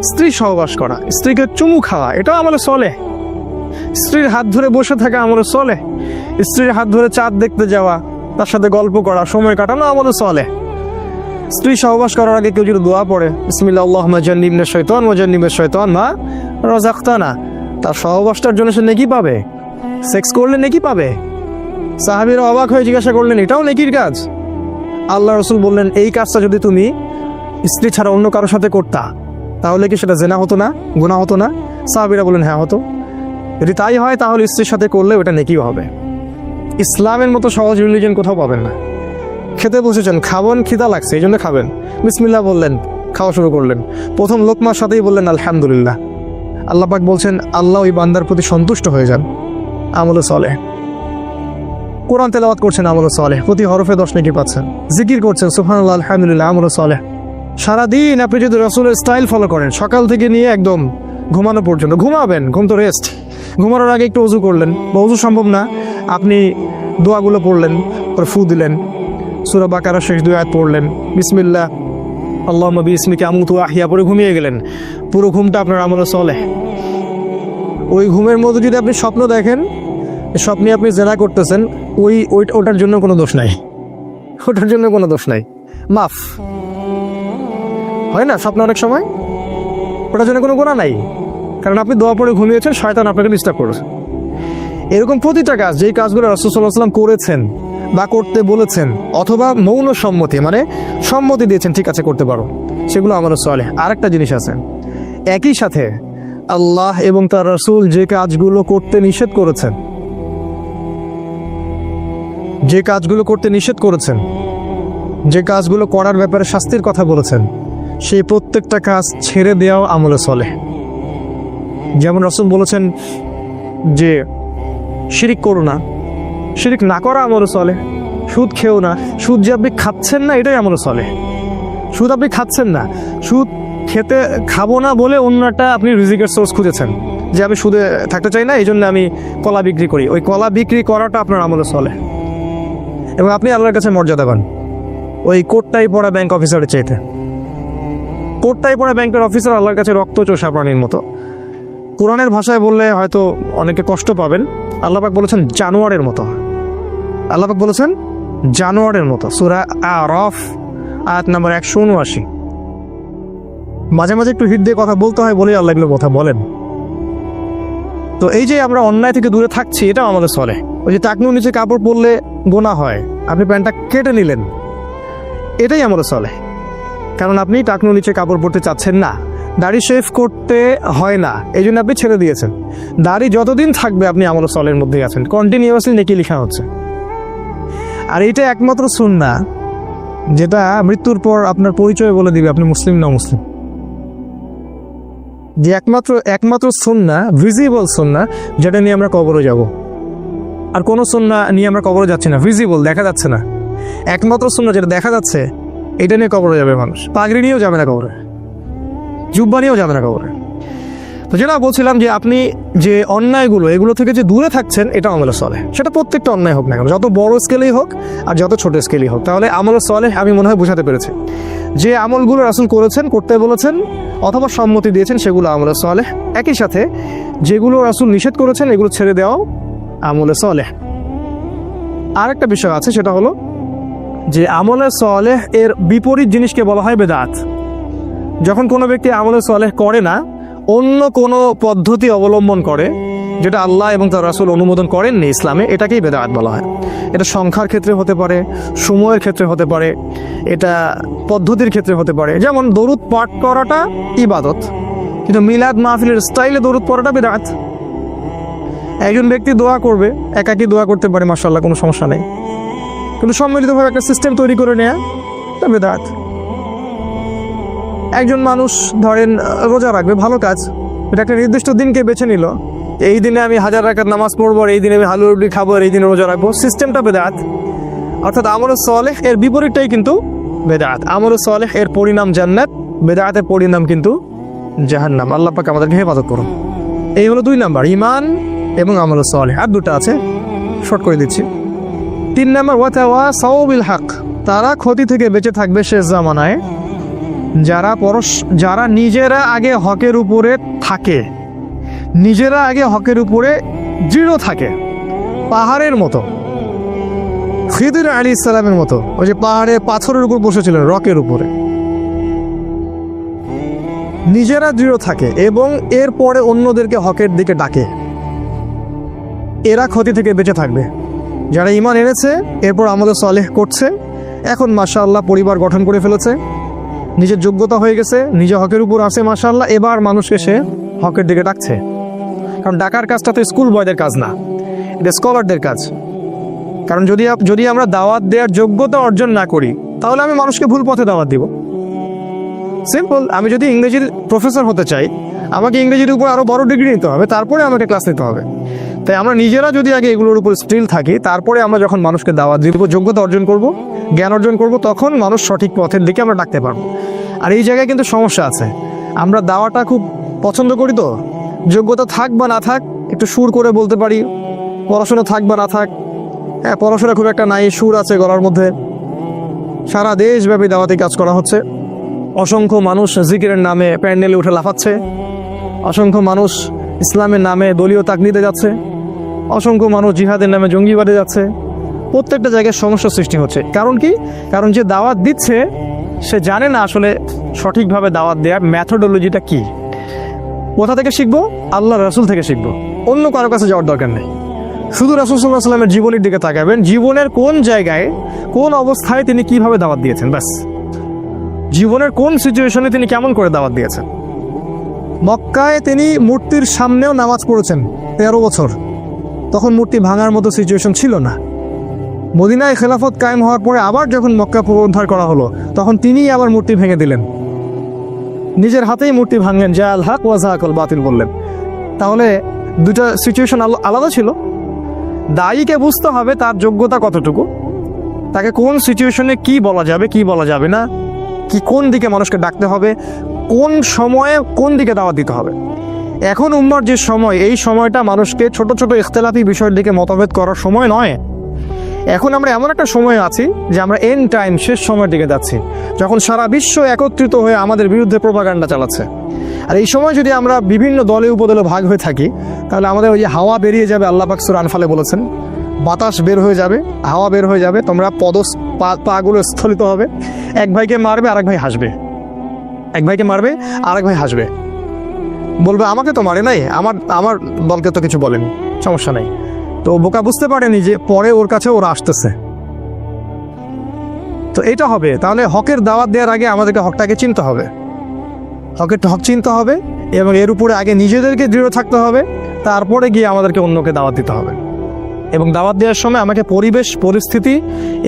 স্ত্রী সহবাস করা, স্ত্রীকে চুমু খাওয়া, এটাও আমলুস সালেহ। স্ত্রীর হাত ধরে বসে থাকা আমলুস সালেহ। স্ত্রীর হাত ধরে চাঁদ দেখতে যাওয়া, তার সাথে গল্প করা, সময় কাটানো আমলুস সালেহ। স্ত্রী সহবাস করার আগে কেউ যদি দোয়া পড়ে, বিসমিল্লাহ আল্লাহুম্মা জান্নিবনা শাইতান ওয়া জান্নিবাশ শাইতান মা রাযাকতানা, তার সহবাসটার জন্য সে নেকি পাবে, সেক্স করলে নেকি পাবে। সাহাবীরা অবাক হয়ে জিজ্ঞাসা করলেন, এটাও নেকির কাজ? আল্লাহ রাসূল বললেন, এই কাজটা যদি তুমি স্ত্রী ছাড়া অন্য কারোর সাথে করতা তাহলে কি সেটা জেনা হতো না, গুনাহ হতো না? সাহাবীরা বললেন, হ্যাঁ হতো। যদি তাই হয় তাহলে স্ত্রীর সাথে করলে ওটা নেকিও হবে। ইসলামের মতো সহজ রিলিজিয়ন কোথাও পাবেন না। খেতে বসেছেন, খাবেন, খিদা লাগছে, এই জন্য খাবেন, বিসমিল্লাহ বললেন, খাওয়া শুরু করলেন, প্রথম লোকমার সাথেই বললেন আলহামদুলিল্লাহ, আল্লাহ পাক বলছেন আল্লাহ ওই বান্দার প্রতি সন্তুষ্ট হয়ে যান। আমল সালেহ। কোরআন তেলাওয়াত করছেন, আমল সালেহ, প্রতি হরফে 10 নেকি পাচ্ছেন। জিকির করছেন, সুবহানাল্লাহ আলহামদুলিল্লাহ, আমল সালেহ। সারাদিন আপনি যদি রাসূলের স্টাইল ফলো করেন, সকাল থেকে নিয়ে একদম ঘুমানো পর্যন্ত, ঘুমাবেন, ঘুম তো রেস্ট, ঘুমানোর আগে একটু ওযু করলেন, বা ওযু সম্ভব না আপনি দোয়াগুলো পড়লেন, পরে ফু দিলেন, সূরা বাকারা শেষ 2 আয়াত পড়লেন, বিসমিল্লাহ আল্লাহুম্মা বিসমিকা আমুতু ওয়া আহইয়া, পরে ঘুমিয়ে গেলেন। পুরো ঘুমটা আপনার আমল সালেহ। ওই ঘুমের মধ্যে যদি আপনি স্বপ্ন দেখেন, স্বপ্নে আপনি জেনা করতেছেন, ওটার জন্য কোনো দোষ নাই, ওটার জন্য কোনো দোষ নাই, মাফ হয় না স্বপ্ন অনেক সময়, ওটার জন্য কোনো গুনাহ নাই, কারণ আপনি দোয়া পড়ে ঘুমিয়েছেন, শয়তান আপনাকে ডিস্টার্ব করেছে। এরকম প্রতিটা কাজ, যেই কাজগুলো রাসূল সাল্লাল্লাহু আলাইহি ওয়াসাল্লাম করেছেন বা করতে বলেছেন, অথবা মৌন সম্মতি মানে সম্মতি দিয়েছেন ঠিক আছে করতে পারো, সেগুলো আমল সালেহ। আরেকটা জিনিস আছে, একই সাথে আল্লাহ এবং তার রাসূল যে কাজগুলো করতে নিষেধ করেছেন, যে কাজগুলো করতে নিষেধ করেছেন, যে কাজগুলো করার ব্যাপারে শাস্তির কথা বলেছেন, সেই প্রত্যেকটা কাজ ছেড়ে দেওয়াও আমলে সালেহ। যেমন রাসূল বলেছেন যে শিরিক করো না, শিরিক না করা আমলে সালেহ। সুদ খেও না, সুদ যে আপনি খাচ্ছেন না এটাই আমলে সালেহ। সুদ আপনি খাচ্ছেন না, সুদ খাবো না বলে অন্য একটা আপনি রিজিকের সোর্স খুঁজেছেন, যে আমি সুদে থাকতে চাই না এই জন্য আমি কলা বিক্রি করি, ওই কলা বিক্রি করাটা আপনার আমলে সালেহ। এবং আপনি আল্লাহর কাছে মর্যাদা পান ওই কোটটাই পড়া ব্যাংক অফিসারের চাইতে। কোটটাই পড়া ব্যাংকের অফিসার আল্লাহর কাছে রক্ত চোষা প্রাণীর মতো। কোরআনের ভাষায় বললে হয়তো অনেকে কষ্ট পাবেন, আল্লাহ পাক বলেছেন জানোয়ারের মতো। আল্লাহ পাক বলেছেন জানোয়ারের মতো, সূরা আরাফ আয়াত নাম্বার 179। মাঝে মাঝে একটু হিট দিয়ে কথা বলতে হয় বলেই আল্লাহ এগুলো কথা বলেন। তো এই যে আমরা অন্যায় থেকে দূরে থাকছি, এটাও আমাদের চলে। ওই যে টাকনুর নিচে কাপড় পরলে গোনা হয়, আপনি প্যান্টটা কেটে নিলেন, এটাই আমাদের চলে, কারণ আপনি টাকনুর নিচে কাপড় পরতে চাচ্ছেন না, দাড়ি শেভ করতে হয় না, এই জন্য আপনি ছেড়ে দিয়েছেন। দাড়ি যতদিন থাকবে আপনি আমল সলের মধ্যেই আছেন, কন্টিনিউয়াসলি নেকি লেখা হচ্ছে। আর এটা একমাত্র সুন্নাহ যেটা মৃত্যুর পর আপনার পরিচয় বলে দিবে আপনি মুসলিম না মুসলিম। যে একমাত্র সুন্নাহ, ভিজিবল সুন্নাহ, যেটা নিয়ে আমরা কবরে যাব। আর কোনো সুন্নাহ নিয়ে আমরা কবরে যাচ্ছি না, ভিজিবল, দেখা যাচ্ছে না। একমাত্র সুন্নাহ যেটা দেখা যাচ্ছে, এটা নিয়ে কবরে যাবে মানুষ। পাগড়ি নিয়েও যাবে না কবরে, জুব্বা নিয়েও যাবে না কবরে। তো যেটা বলছিলাম যে আপনি যে অন্যায়গুলো, এগুলো থেকে যে দূরে থাকছেন, এটা আমলে সলেহ। সেটা প্রত্যেকটা অন্যায় হোক না কেন, যত বড় স্কেলেই হোক আর যত ছোট স্কেলেই হোক, তাহলে আমলে সলেহ আমি মনে হয় বোঝাতে পেরেছি। যে আমলগুলো রাসূল করেছেন, করতে বলেছেন অথবা সম্মতি দিয়েছেন, সেগুলো আমলে সলেহ। একই সাথে যেগুলো রাসূল নিষেধ করেছেন, এগুলো ছেড়ে দেওয়াও আমলে সলেহ। আরেকটা বিষয় আছে, সেটা হলো যে আমলে সলেহ এর বিপরীত জিনিসকে বলা হয় বেদাত। যখন কোনো ব্যক্তি আমলে সলেহ করে না, অন্য কোনো পদ্ধতি অবলম্বন করে যেটা আল্লাহ এবং তার রাসূল অনুমোদন করেননি ইসলামে, এটাকেই বেদাত বলা হয়। এটা সংখ্যার ক্ষেত্রে হতে পারে, সময়ের ক্ষেত্রে হতে পারে, এটা পদ্ধতির ক্ষেত্রে হতে পারে। যেমন দরুদ পাঠ করাটা ইবাদত, কিন্তু মিলাদ মাহফিলের স্টাইলে দরুদ পড়াটা বেদাত। একজন ব্যক্তি দোয়া করবে, একাকী দোয়া করতে পারে, মাশাআল্লাহ, কোনো সমস্যা নেই, কিন্তু সম্মিলিতভাবে একটা সিস্টেম তৈরি করে নেয়া তা বেদাত। একজন মানুষ ধরেন রোজা রাখবে, ভালো কাজ, এটা একটা নির্দিষ্ট দিনকে বেছে নিল, এই দিনে আমি 1000 রাকাত নামাজ পড়বো, এই দিনে আমি হালুয়া রুটি খাবো, এই দিনে রোজা রাখবো, সিস্টেমটা বেদাত। অর্থাৎ আমলে সলেহ এর বিপরীতটাই কিন্তু বেদাত। আমলে সলেহ এর পরিণাম জান্নাত, বেদাতের পরিণাম কিন্তু জাহান্নাম। আল্লাহ পাক আমাদেরকে হেফাজত করুন। এই হলো 2 নাম্বার, ঈমান এবং আমলে সলেহ। আর 2টা আছে, শর্ট করে দিচ্ছি। 3 নাম্বার, ওয়াতাওয়াসাউ বিল হক। তারা ক্ষতি থেকে বেঁচে থাকবে শেষ জামানায় যারা নিজেরা আগে হকের উপরে থাকে, নিজেরা আগে হকের উপরে দৃঢ় থাকে, পাহাড়ের মতো, খিদির আলাইহিস সালামের মতো, ওই যে পাহাড়ে পাথরের উপর বসেছিলেন, রকের উপরে, নিজেরা দৃঢ় থাকে এবং এরপরে অন্যদেরকে হকের দিকে ডাকে, এরা ক্ষতি থেকে বেঁচে থাকবে। যারা ঈমান এনেছে, এরপর আমলে সলেহ করছে, এখন মাশাআল্লাহ পরিবার গঠন করে ফেলেছে, নিজের যোগ্যতা হয়ে গেছে, নিজে হকের উপর আছে মাশাআল্লাহ, এবার মানুষকে সে হকের দিকে ডাকছে। কারণ ডাকার কাজটা তো স্কুল বয়দের কাজ না, এটা স্কলারদের কাজ। কারণ যদি আমরা দাওয়াত দেওয়ার যোগ্যতা অর্জন না করি, তাহলে আমি মানুষকে ভুল পথে দাওয়াত দিব। সিম্পল। আমি যদি ইংরেজির প্রফেসর হতে চাই, আমাকে ইংরেজির উপর আরও বড় ডিগ্রি নিতে হবে, তারপরে আমাকে ক্লাস নিতে হবে। তাই আমরা নিজেরা যদি আগে এগুলোর উপর স্টিল থাকি, তারপরে আমরা যখন মানুষকে দাওয়াত দিব, যোগ্যতা অর্জন করব, জ্ঞান অর্জন করব, তখন মানুষ সঠিক পথের দিকে আমরা ডাকতে পারবো। আর এই জায়গায় কিন্তু সমস্যা আছে, আমরা দাওয়াটা খুব পছন্দ করি, তো যোগ্যতা থাক বা না থাক একটু সুর করে বলতে পারি, পড়াশোনা থাক বা না থাক, হ্যাঁ পড়াশোনা খুব একটা নাই, সুর আছে গলার মধ্যে। সারা দেশব্যাপী দাওয়াতি কাজ করা হচ্ছে, অসংখ্য মানুষ জিকিরের নামে প্যান্ডেলে উঠে লাফাচ্ছে, অসংখ্য মানুষ ইসলামের নামে দলীয় তাকলিদে যাচ্ছে, অসংখ্য মানুষ জিহাদের নামে জঙ্গিবাদে যাচ্ছে। প্রত্যেকটা জায়গায় সমস্যা সৃষ্টি হচ্ছে। কারণ কি? কারণ যে দাওয়াত দিচ্ছে সে জানে না আসলে সঠিকভাবে দাওয়াত দেওয়ার ম্যাথোডোলজিটা কি। কোথা থেকে শিখবো? আল্লাহ রাসূল থেকে শিখবো, অন্য কারো কাছে যাওয়ার দরকার নেই। শুধু রাসূল সাল্লাল্লাহু আলাইহি ওয়াসাল্লামের জীবনের দিকে তাকাবেন, জীবনের কোন জায়গায় কোন অবস্থায় তিনি কিভাবে দাওয়াত দিয়েছেন, ব্যাস। জীবনের কোন সিচুয়েশনে তিনি কেমন করে দাওয়াত দিয়েছেন। মক্কায় তিনি মূর্তির সামনেও নামাজ পড়েছেন 13 বছর, তখন মূর্তি ভাঙার মতো সিচুয়েশন ছিল না। মদিনায় খেলাফত কায়েম হওয়ার পরে আবার যখন মক্কা পুনরুদ্ধার করা হলো, তখন তিনিই আবার মূর্তি ভেঙে দিলেন, নিজের হাতেই মূর্তি ভাঙলেন, যা আল হক ওয়া যাহাকাল বাতিল বললেন। তাহলে দুটা সিচুয়েশন আলাদা ছিল। দায়ীকে বুঝতে হবে তার যোগ্যতা কতটুকু, তাকে কোন সিচুয়েশনে কি বলা যাবে কি বলা যাবে না, কি কোন দিকে মানুষকে ডাকতে হবে, কোন সময়ে কোন দিকে দাওয়াত দিতে হবে। এখন উম্মার যে সময়, এই সময়টা মানুষকে ছোট ছোট ইখতিলাফি বিষয়ের দিকে মতভেদ করার সময় নয়। এখন আমরা এমন একটা সময় আছি যে আমরা এন্ড টাইম, শেষ সময়ের দিকে যাচ্ছি, যখন সারা বিশ্ব একত্রিত হয়ে আমাদের বিরুদ্ধে প্রোপাগান্ডা চালাচ্ছে। আর এই সময় যদি আমরা বিভিন্ন দলে উপদলে ভাগ হয়ে থাকি, তাহলে আমাদের ওই যে হাওয়া বেরিয়ে যাবে, আল্লাহ পাক সূরা আনফালে বলেছেন, বাতাস বের হয়ে যাবে, হাওয়া বের হয়ে যাবে, তোমরা পাগুলো স্থলিত হবে, এক ভাইকে মারবে আরেক ভাই হাসবে, এক ভাইকে মারবে আরেক ভাই হাসবে, বলবে আমাকে তো মারে নাই, আমার দলকে তো কিছু বলেনি, সমস্যা নাই। তো বোকা বুঝতে পারেনি যে পরে ওর কাছে ওরা আসতেছে। তো এটা হবে। তাহলে হকের দাওয়াত দেওয়ার আগে আমাদেরকে হকটাকে চিনতে হবে, হক চিনতে হবে, এবং এর উপরে আগে নিজেদেরকে দৃঢ় থাকতে হবে, তারপরে গিয়ে আমাদেরকে অন্যকে দাওয়াত দিতে হবে। এবং দাওয়াত দেওয়ার সময় আমাকে পরিবেশ পরিস্থিতি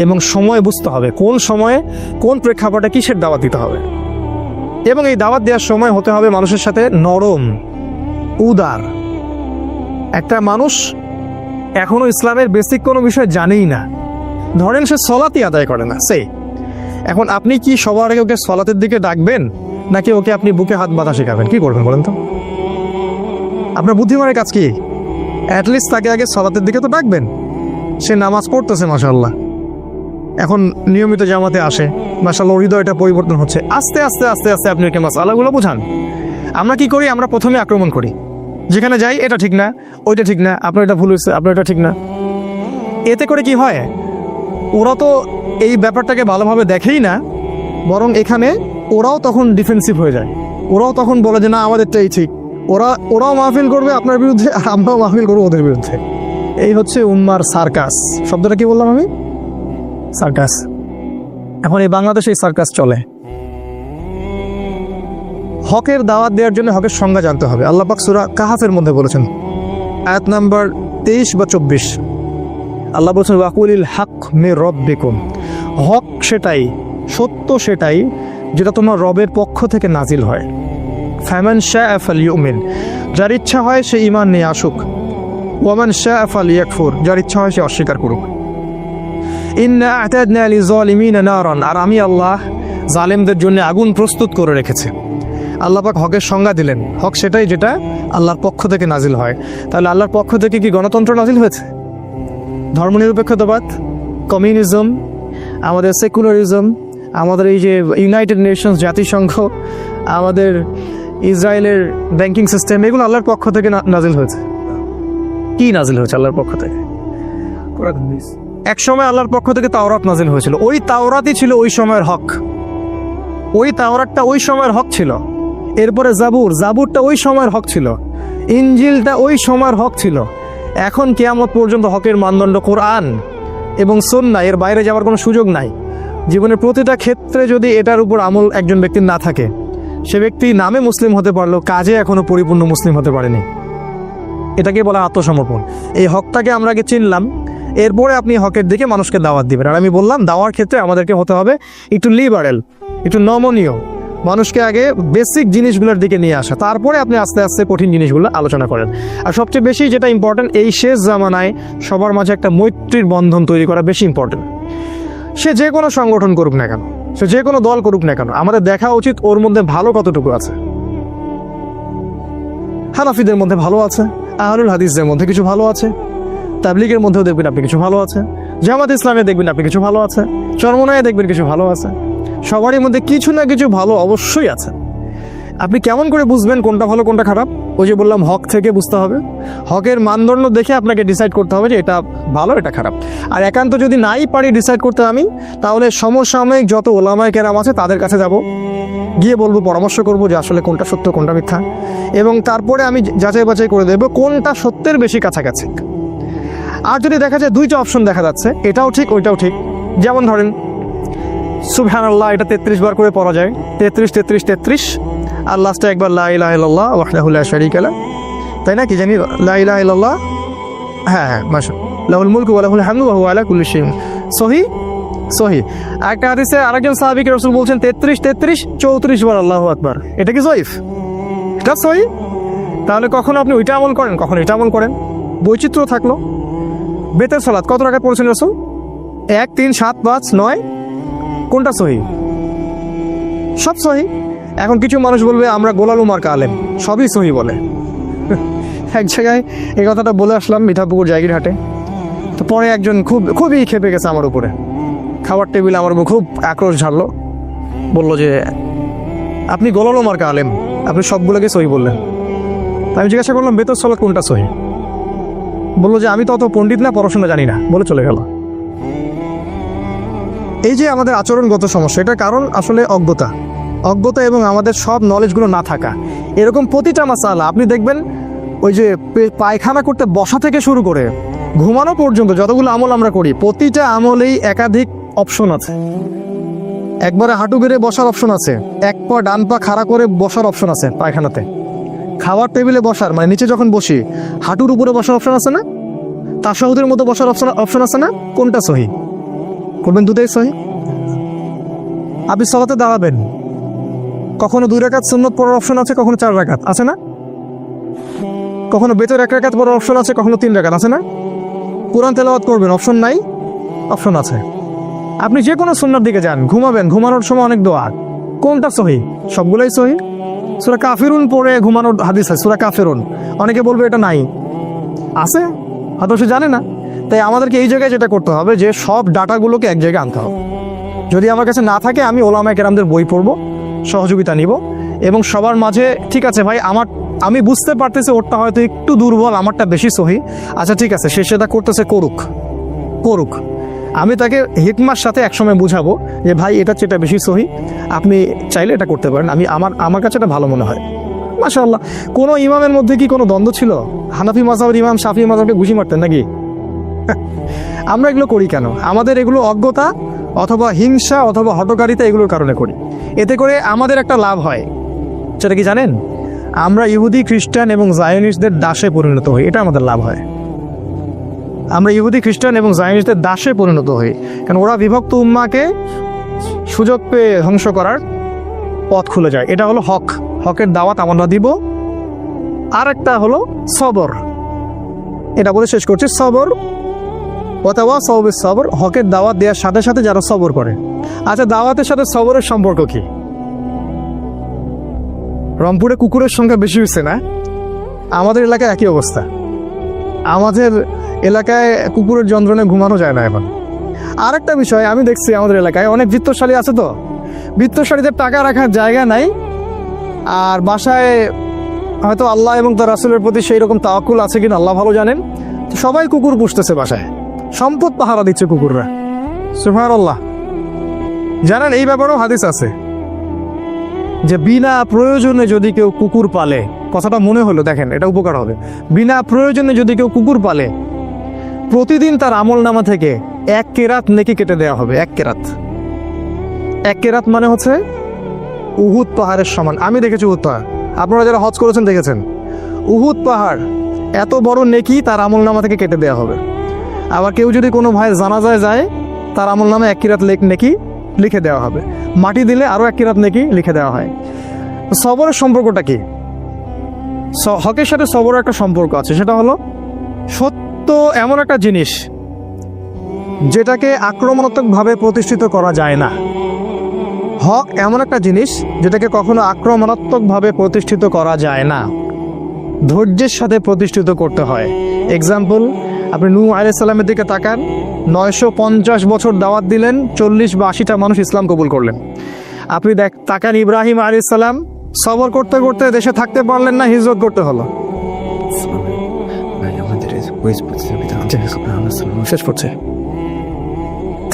এবং সময় বুঝতে হবে, কোন সময়ে কোন প্রেক্ষাপটে কিসের দাওয়াত দিতে হবে। এবং এই দাওয়াত দেওয়ার সময় হতে হবে মানুষের সাথে নরম, উদার। একটা মানুষ এখনো ইসলামের বেসিক কোনো বিষয় জানেই না, ধরেন সে সলাতই আদায় করে না, এখন আপনি কি সবার আগে ওকে সলাতের দিকে ডাকবেন, নাকি ওকে আপনি বুকে হাত বাঁধা শেখাবেন? কি করবেন বলেন তো? আপনার বুদ্ধিমানের কাজ কি? অ্যাটলিস্ট তাকে আগে সলাতের দিকে তো ডাকবেন। সে নামাজ পড়তেছে মাশাআল্লাহ, এখন নিয়মিত জামাতে আসে, মাশাআল্লাহ হৃদয়টা পরিবর্তন হচ্ছে, আস্তে আস্তে আস্তে আস্তে আপনি ওকে মাসআলাগুলো বোঝান। আমরা কি করি? আমরা প্রথমে আক্রমণ করি, যেখানে যাই এটা ঠিক না, ওইটা ঠিক না, আপনার এটা ভুল হয়েছে, আপনার এটা ঠিক না। এতে করে কি হয়? ওরা তো এই ব্যাপারটাকে ভালোভাবে দেখেই না, বরং এখানে ওরাও তখন ডিফেন্সিভ হয়ে যায়, ওরাও তখন বলে যে না আমাদেরটাই ঠিক। ওরাও মাহফিল করবে আপনার বিরুদ্ধে, আর আমরাও মাহফিল করবো ওদের বিরুদ্ধে। এই হচ্ছে উম্মার সার্কাস। শব্দটা কি বললাম আমি? সার্কাস। এখন এই বাংলাদেশে এই সার্কাস চলে। হকের দাওয়াত দেওয়ার জন্য হকের সংজ্ঞা জানতে হবে। আল্লাহ পাক সূরা কাহাফের মধ্যে বলেছেন, আয়াত নাম্বার 23 বা 24, আল্লাহ বলেছেন ওয়াকুলিল হক মির রাব্বিকুম, হক সেটাই, সত্য সেটাই যেটা তোমার রবের পক্ষ থেকে নাজিল হয়। ফামান শাআ ফালইউমিন, যার ইচ্ছা হয় সে ঈমান নিয়ে আসুক, ওয়ামান শাআ ফালইয়াকফুর, যার ইচ্ছা হয় সে অস্বীকার করুক। ইন্না আ'তাদনা লিযালিমিনা নারান, আর আমি আল্লাহ জালেমদের জন্য আগুন প্রস্তুত করে রেখেছি। আল্লাহ পাক হকের সংজ্ঞা দিলেন, হক সেটাই যেটা আল্লাহর পক্ষ থেকে নাজিল হয়। তাহলে আল্লাহর পক্ষ থেকে কি গণতন্ত্র নাজিল হয়েছে? ধর্মনিরপেক্ষতাবাদ, কমিউনিজম, আমাদের সেকুলারিজম, আমাদের এই যে ইউনাইটেড নেশনস জাতিসংঘ, আমাদের ইসরায়েলের ব্যাংকিং সিস্টেম, এগুলো আল্লাহর পক্ষ থেকে নাজিল হয়েছে। কি নাজিল হয়েছে আল্লাহর পক্ষ থেকে? এক সময় আল্লাহর পক্ষ থেকে তাওরাত নাজিল হয়েছিল, ওই তাওরাতই ছিল ওই সময়ের হক, ওই তাওরাতটা ওই সময়ের হক ছিল। এরপরে জাবুরটা ওই সময়ের হক ছিল, ইনজিলটা ওই সময়ের হক ছিল। এখন কিয়ামত পর্যন্ত হকের মানদণ্ড কোরআন এবং সুন্নাহ, এর বাইরে যাওয়ার কোনো সুযোগ নাই। জীবনের প্রতিটা ক্ষেত্রে যদি এটার উপর আমল একজন ব্যক্তির না থাকে, সে ব্যক্তি নামে মুসলিম হতে পারলেও কাজে এখনো পরিপূর্ণ মুসলিম হতে পারেনি। এটাকে বলা আত্মসমর্পণ। এই হকটাকে আমরা আগে চিনলাম, এরপরে আপনি হকের দিকে মানুষকে দাওয়াত দিবেন। আর আমি বললাম দাওয়ার ক্ষেত্রে আমাদেরকে হতে হবে একটু লিবারেল, একটু নমনীয়, মানুষকে আগে বেসিক জিনিসগুলোর দিকে নিয়ে আসা, তারপরে আপনি আস্তে আস্তে কঠিন জিনিসগুলো আলোচনা করেন। আর সবচেয়ে বেশি যেটা ইম্পর্টেন্ট, এই শেষ জামানায় সবার মাঝে একটা মৈত্রীর বন্ধন তৈরি করা বেশি ইম্পর্টেন্ট। সে যে কোনো সংগঠন করুক না কেন, সে যে কোনো দল করুক না কেন, আমাদের দেখা উচিত ওর মধ্যে ভালো কতটুকু আছে। হানাফিদের মধ্যে ভালো আছে, আহলুল হাদিসদের মধ্যে কিছু ভালো আছে, তাবলিগের মধ্যেও দেখবেন আপনি কিছু ভালো আছে, জামাত ইসলামে দেখবেন আপনি কিছু ভালো আছে, চরমনায় দেখবেন কিছু ভালো আছে। সবারই মধ্যে কিছু না কিছু ভালো অবশ্যই আছে। আপনি কেমন করে বুঝবেন কোনটা ভালো কোনটা খারাপ? ওই যে বললাম, হক থেকে বুঝতে হবে। হকের মানদণ্ড দেখে আপনাকে ডিসাইড করতে হবে যে এটা ভালো এটা খারাপ। আর একান্ত যদি নাই পারি ডিসাইড করতে আমি, তাহলে সমসাময়িক যত ওলামায়ে কেরাম আছে তাদের কাছে যাব, গিয়ে বলবো, পরামর্শ করবো যে আসলে কোনটা সত্য কোনটা মিথ্যা, এবং তারপরে আমি যাচাই বাছাই করে দেবো কোনটা সত্যের বেশি কাছাকাছি। আর যদি দেখা যায় দুইটা অপশন দেখা যাচ্ছে, এটাও ঠিক ওইটাও ঠিক, যেমন ধরেন সুবহানাল্লাহ এটা 33 বার করে পড়া যায়, 33 33 33, আর লাস্টে একবার লা ইলাহা ইল্লাল্লাহ ওয়াহদাহু লা শারীকা লাহ, তাই না? কি জানি লা ইলাহা ইল্লাল্লাহ, হ্যাঁ হ্যাঁ মাশাআল্লাহ, লাহুল মুলকু ওয়া লাহুল হামদু ওয়া হুয়া আলা কুল্লি শাইইন সহি সহি। একটা হাদিসে আরেকজন সাহাবীকে রাসূল বলছেন 33 33 34 বার আল্লাহু আকবার। এটা কি সহিহ? এটা সহি। তাহলে কখনো আপনি ওইটা আমল করেন, কখনো এটা আমল করেন, বৈচিত্র্য থাকলো। বেতের সালাত কত রাকাত পড়েছেন রাসূল? 1 3 7 5 9, কোনটা সহি? সব সহি। এখন কিছু মানুষ বলবে আমরা গোলালু মার্কা আলেম, সবই সহি বলে। এক জায়গায় এই কথাটা বলে আসলাম মিঠাপুকুর জায়গিরহাটে, তো পরে একজন খুবই খেপে গেছে আমার উপরে, খাবার টেবিলে আমার উপর খুব আক্রোশ ঝাড়লো, বলল যে আপনি গোলালু মার্কা আলেম, আপনি সবগুলোকে সহি বললেন। আমি জিজ্ঞাসা করলাম বেতর সালাত কোনটা সহি? বললো যে আমি তো অত পণ্ডিত না, পড়াশোনা জানি না, বলে চলে গেল। এই যে আমাদের আচরণগত সমস্যা, এটার কারণ আসলে অজ্ঞতা এবং আমাদের সব নলেজগুলো না থাকা। এরকম প্রতিটা মাসালা আপনি দেখবেন, ওই যে পায়খানা করতে বসা থেকে শুরু করে ঘুমানো পর্যন্ত যতগুলো আমল আমরা করি, প্রতিটা আমলেই একাধিক অপশন আছে। একবারে হাঁটু বেড়ে বসার অপশন আছে, এক পা ডান পা খাড়া করে বসার অপশন আছে পায়খানাতে। খাওয়ার টেবিলে বসার মানে নিচে যখন বসি হাঁটুর উপরে বসার অপশন আছে না? তাশাহুদের মতো বসার অপশন আছে না? কোনটা সহি? করবেন দুটোই সহি। আপনি সালাতে দাঁড়াবেন, কখনো 2 রাকাত সুন্নত পড়ার অপশন আছে, কখনো 4 রাকাত আছে না? কখনো বেতর 1 রাকাত পড়ার অপশন আছে, কখনো 3 রাকাত আছে না? কোরআন তেলাওয়াত করবেন, অপশন নাই? অপশন আছে। আপনি যে কোনো সুন্নার দিকে যান, ঘুমাবেন, ঘুমানোর সময় অনেক দোয়া, কোনটা সহি? সবগুলোই সহি। সূরা কাফিরুন পড়ে ঘুমানোর হাদিস আছে, সূরা কাফিরুন, অনেকে বলবে এটা নাই, আছে, হয়তো সে জানে না। তাই আমাদেরকে এই জায়গায় যেটা করতে হবে যে সব ডাটাগুলোকে এক জায়গায় আনতে হবে। যদি আমার কাছে না থাকে আমি ওলামায়ে কেরামদের বই পড়বো, সহযোগিতা নিব, এবং সবার মাঝে ঠিক আছে ভাই আমি বুঝতে পারতেছি ওরটা হয়তো একটু দুর্বল, আমারটা বেশি সহি, আচ্ছা ঠিক আছে, সে সেটা করতেছে, করুক। আমি তাকে হিকমার সাথে একসময় বুঝাবো যে ভাই এটা যেটা বেশি সহি, আপনি চাইলে এটা করতে পারেন, আমার কাছে এটা ভালো মনে হয়। মাশাআল্লাহ। কোনো ইমামের মধ্যে কি কোনো দ্বন্দ্ব ছিল? হানাফি মাযহাবের ইমাম শাফি মাযহাবকে ঘুষি মারতেন নাকি? আমরা এগুলো করি কেন? আমাদের এগুলো অজ্ঞতা অথবা হিংসা অথবা হঠকারিতা এগুলোর কারণে করি। এতে করে আমাদের একটা লাভ হয়, সেটা কি জানেন? আমরা ইহুদি খ্রিস্টান এবং জায়নিস্টদের দাসে পরিণত হই, এটা আমাদের লাভ হয়। আমরা ইহুদি খ্রিস্টান এবং জায়নিস্টদের দাসে পরিণত হই, কারণ ওরা বিভক্ত উম্মাকে সুযোগ পেয়ে ধ্বংস করার পথ খুলে যায়। এটা হলো হকের দাওয়াত আমরা দিব। আর একটা হলো সবর, এটা বলে শেষ করছি। সবর অথবা সবর, হকের দাওয়াত দেওয়ার সাথে সাথে যারা সবর করে। আচ্ছা, দাওয়াতের সাথে সবরের সম্পর্ক কি? রংপুরে কুকুরের সংখ্যা বেশি হয়েছে না? আমাদের এলাকায় একই অবস্থা। আমাদের এলাকায় কুকুরের যন্ত্রণে ঘুমানো যায় না এখন। আর একটা বিষয় আমি দেখছি, আমাদের এলাকায় অনেক বৃত্তশালী আছে, তো বৃত্তশালীদের টাকা রাখার জায়গা নাই, আর বাসায় হয়তো আল্লাহ এবং তার রাসূলের প্রতি সেই রকম তাওয়াক্কুল আছে কিনা আল্লাহ ভালো জানেন, তো সবাই কুকুর পুষতেছে বাসায়, সম্পদ পাহারা দিচ্ছে কুকুররা। সুবহানাল্লাহ। জানেন এই ব্যাপারেও হাদিস আছে যে বিনা প্রয়োজনে যদি কেউ কুকুর পালে, কথাটা মনে হলো, দেখেন এটা উপকার হবে। বিনা প্রয়োজনে যদি কেউ কুকুর পালে, প্রতিদিন তার আমলনামা থেকে 1 কেরাত নেকি কেটে দেওয়া হবে। 1 কেরাত মানে হচ্ছে উহুদ পাহাড়ের সমান। আমি দেখেছি উহুদ পাহাড়, আপনারা যারা হজ করেছেন দেখেছেন, উহুদ পাহাড় এত বড় নেকি তার আমলনামা থেকে কেটে দেওয়া হবে। আবার কেউ যদি কোনো ভাই জানাজায় যায়, তার আমলনামা 1 কেরাত নেকি লিখে দেওয়া হবে, মাটি দিলে আরও 1 কিরাত নেকি লিখে দেওয়া হয়। সবরের সম্পর্কটা কি? হকের সাথে সবরের একটা সম্পর্ক আছে, সেটা হলো সত্য এমন একটা জিনিস যেটাকে আক্রমণাত্মকভাবে প্রতিষ্ঠিত করা যায় না। হক এমন একটা জিনিস যেটাকে কখনো আক্রমণাত্মকভাবে প্রতিষ্ঠিত করা যায় না, ধৈর্যের সাথে প্রতিষ্ঠিত করতে হয়। এক্সাম্পল, আপনি নূহ আলাইহিস সালামের দিকে তাকান, 950 বছর দাওয়াত দিলেন, 40 বা 80টা মানুষ ইসলাম কবুল করলেন। আপনি তাকান ইব্রাহিম আলাইহিস সালাম, সবর করতে করতে দেশে থাকতে পারলেন না, হিজরত করতে হলো। শেষ করছে।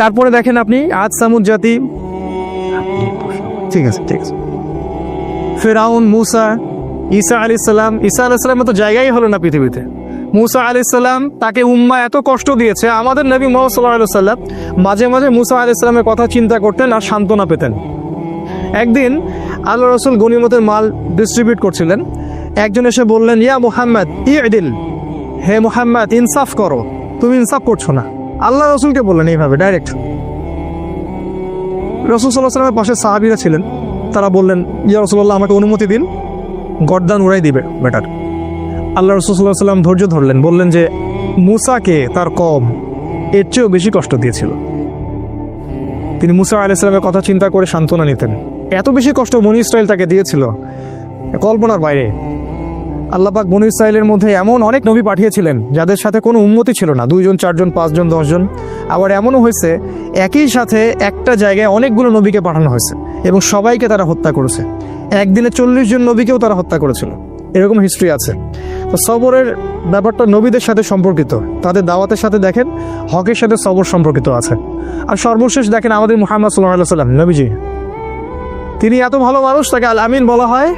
তারপরে দেখেন আপনি আদ সামুদ জাতি, ঠিক আছে, ফেরাউন, মুসা, ঈসা আলাইহিস সালাম। ঈসা আলাইহিস সালামের তো জায়গাই হলো না পৃথিবীতে। মুসা আলাইহিস সালাম, তাকে উম্মাহ এত কষ্ট দিয়েছে। আমাদের নবী মুহাম্মদ সাল্লাল্লাহু আলাইহি ওয়াসাল্লাম মাঝে মাঝে মুসা আলাইহিস সালামের কথা চিন্তা করতেন আর সান্ত্বনা পেতেন। একদিন আল্লাহ রাসূল গনিমতের মাল ডিস্ট্রিবিউট করছিলেন, একজন এসে বললেন, ইয়া মুহাম্মদ ইদিল, হে মুহাম্মদ ইনসাফ করো, তুমি ইনসাফ করছো না। আল্লাহ রাসূলকে বললেন এইভাবে ডাইরেক্ট। রাসূল সাল্লাল্লাহু আলাইহি ওয়াসাল্লামের পাশে সাহাবীরা ছিলেন, তারা বললেন, ইয়া রাসূলুল্লাহ, আমাকে অনুমতি দিন, গর্দান উড়াই দিবে বেটার। আল্লাহ রাসূল সাল্লাল্লাহু আলাইহি ওয়াসাল্লাম ধৈর্য ধরলেন, বললেন যে মুসাকে তার কওম এর চেয়েও বেশি কষ্ট দিয়েছিল। তিনি মুসা আলাইহিস সালামের কথা চিন্তা করে সান্ত্বনা নিতেন। এত বেশি কষ্ট বনী ইসরাইল তাকে দিয়েছিল, কল্পনার বাইরে। আল্লাহ পাক বনী ইসরাইলের মধ্যে এমন অনেক নবী পাঠিয়েছিলেন যাদের সাথে কোনো উম্মতি ছিল না, 2 জন 4 জন 5 জন 10 জন। আবার এমনও হয়েছে একই সাথে একটা জায়গায় অনেকগুলো নবীকে পাঠানো হয়েছে এবং সবাইকে তারা হত্যা করেছে। একদিনে 40 জন নবীকেও তারা হত্যা করেছিল, এরকম হিস্ট্রি আছে। তো সবরের ব্যাপারটা নবীদের সাথে সম্পর্কিত, তাদের দাওয়াতের সাথে দেখেন হকের সাথে সবর সম্পর্কিত আছে। আর সর্বশেষ দেখেন আমাদের মুহাম্মদ সাল্লাল্লাহু আলাইহি ওয়াসাল্লাম নবীজি, তিনি এত ভালো মানুষ, তাকে আল আমিন বলা হয়।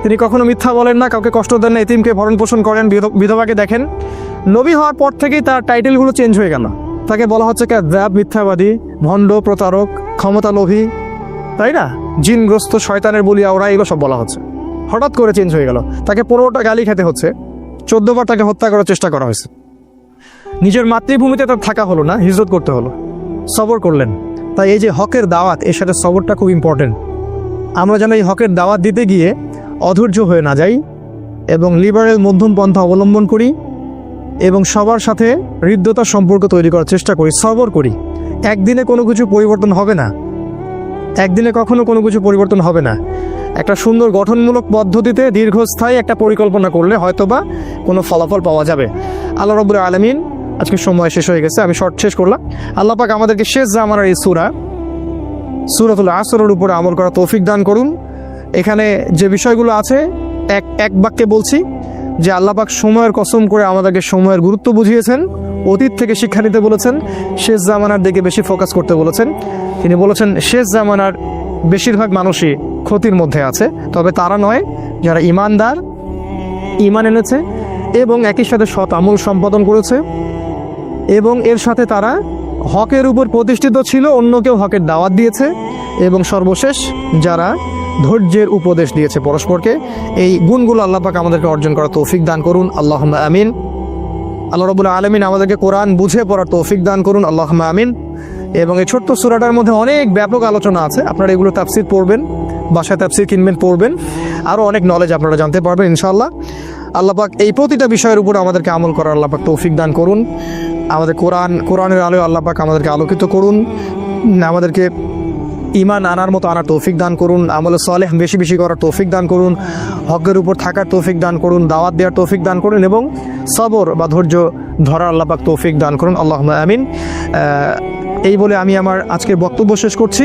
তিনি কখনো মিথ্যা বলেন না, কাউকে কষ্ট দেন না, এতিমকে ভরণ পোষণ করেন, বিধবাকে দেখেন। নবী হওয়ার পর থেকেই তার টাইটেলগুলো চেঞ্জ হয়ে গেল, তাকে বলা হচ্ছে কাযযাব, মিথ্যাবাদী, ভণ্ড, প্রতারক, ক্ষমতা লোভী, তাই না, জিনগ্রস্ত, শয়তানের বলিয়া ওরা, এগুলো সব বলা হচ্ছে। হঠাৎ করে চেঞ্জ হয়ে গেল, তাকে 15টা গালি খেতে হচ্ছে, 14 বার তাকে হত্যা করার চেষ্টা করা হয়েছে। নিজের মাতৃভূমিতে তার থাকা হলো না, হিজরত করতে হলো, সবর করলেন। তাই এই যে হকের দাওয়াত, এর সাথে সবরটা খুব ইম্পর্টেন্ট। আমরা যেন এই হকের দাওয়াত দিতে গিয়ে অধৈর্য হয়ে না যাই এবং লিবারেল মধ্যম পন্থা অবলম্বন করি এবং সবার সাথে হৃদ্যতার সম্পর্ক তৈরি করার চেষ্টা করি, সবর করি। একদিনে কোনো কিছু পরিবর্তন হবে না, একদিনে কখনো কোনো কিছু পরিবর্তন হবে না। একটা সুন্দর গঠনমূলক পদ্ধতিতে দীর্ঘস্থায়ী একটা পরিকল্পনা করলে হয়তোবা কোনো ফলাফল পাওয়া যাবে। আল্লাহ রাব্বুল আলামিন, আজকে সময় শেষ হয়ে গেছে, আমি শর্ট শেষ করলাম। আল্লাহ পাক আমাদেরকে শেষ জামানার এই সূরাতুল আসরের উপরে আমল করা তৌফিক দান করুন। এখানে যে বিষয়গুলো আছে এক বাক্যে বলছি যে আল্লাহ পাক সময়ের কসম করে আমাদেরকে সময়ের গুরুত্ব বুঝিয়েছেন, অতীত থেকে শিক্ষা নিতে বলেছেন, শেষ জামানার দিকে বেশি ফোকাস করতে বলেছেন। তিনি বলেছেন শেষ জামানার বেশিরভাগ মানুষই ক্ষতির মধ্যে আছে, তবে তারা নয় যারা ইমানদার, ইমান এনেছে এবং একই সাথে সৎ আমল সম্পাদন করেছে এবং এর সাথে তারা হকের উপর প্রতিষ্ঠিত ছিল, অন্যকেও হকের দাওয়াত দিয়েছে এবং সর্বশেষ যারা ধৈর্যের উপদেশ দিয়েছে পরস্পরকে। এই গুণগুলো আল্লাহ পাক আমাদেরকে অর্জন করার তৌফিক দান করুন, আল্লাহুম্মা আমিন। আল্লাহ রাব্বুল আলামিন আমাদেরকে কোরআন বুঝে পড়ার তৌফিক দান করুন, আল্লাহুম্মা আমিন। এবং এই ছোট্ট সূরাটার মধ্যে অনেক ব্যাপক আলোচনা আছে, আপনারা এগুলো তাফসীর পড়বেন, বাসায় তাফসীর কিনবেন, পড়বেন, আরও অনেক নলেজ আপনারা জানতে পারবেন ইনশাআল্লাহ। আল্লাহ পাক এই প্রতিটা বিষয়ের উপর আমাদেরকে আমল করার আল্লাহ পাক তৌফিক দান করুন। আমাদের কোরআনের আলোয় আল্লাহ পাক আমাদেরকে আলোকিত করুন, আমাদেরকে ইমান আনার মতো আনার তৌফিক দান করুন, আমলে সালেহ বেশি বেশি করার তৌফিক দান করুন, হকের উপর থাকার তৌফিক দান করুন, দাওয়াত দেওয়ার তৌফিক দান করুন এবং সবর বা ধৈর্য ধরার আল্লাহ পাক তৌফিক দান করুন, আল্লাহুম্মা আমিন। এই বলে আমি আমার আজকের বক্তব্য শেষ করছি।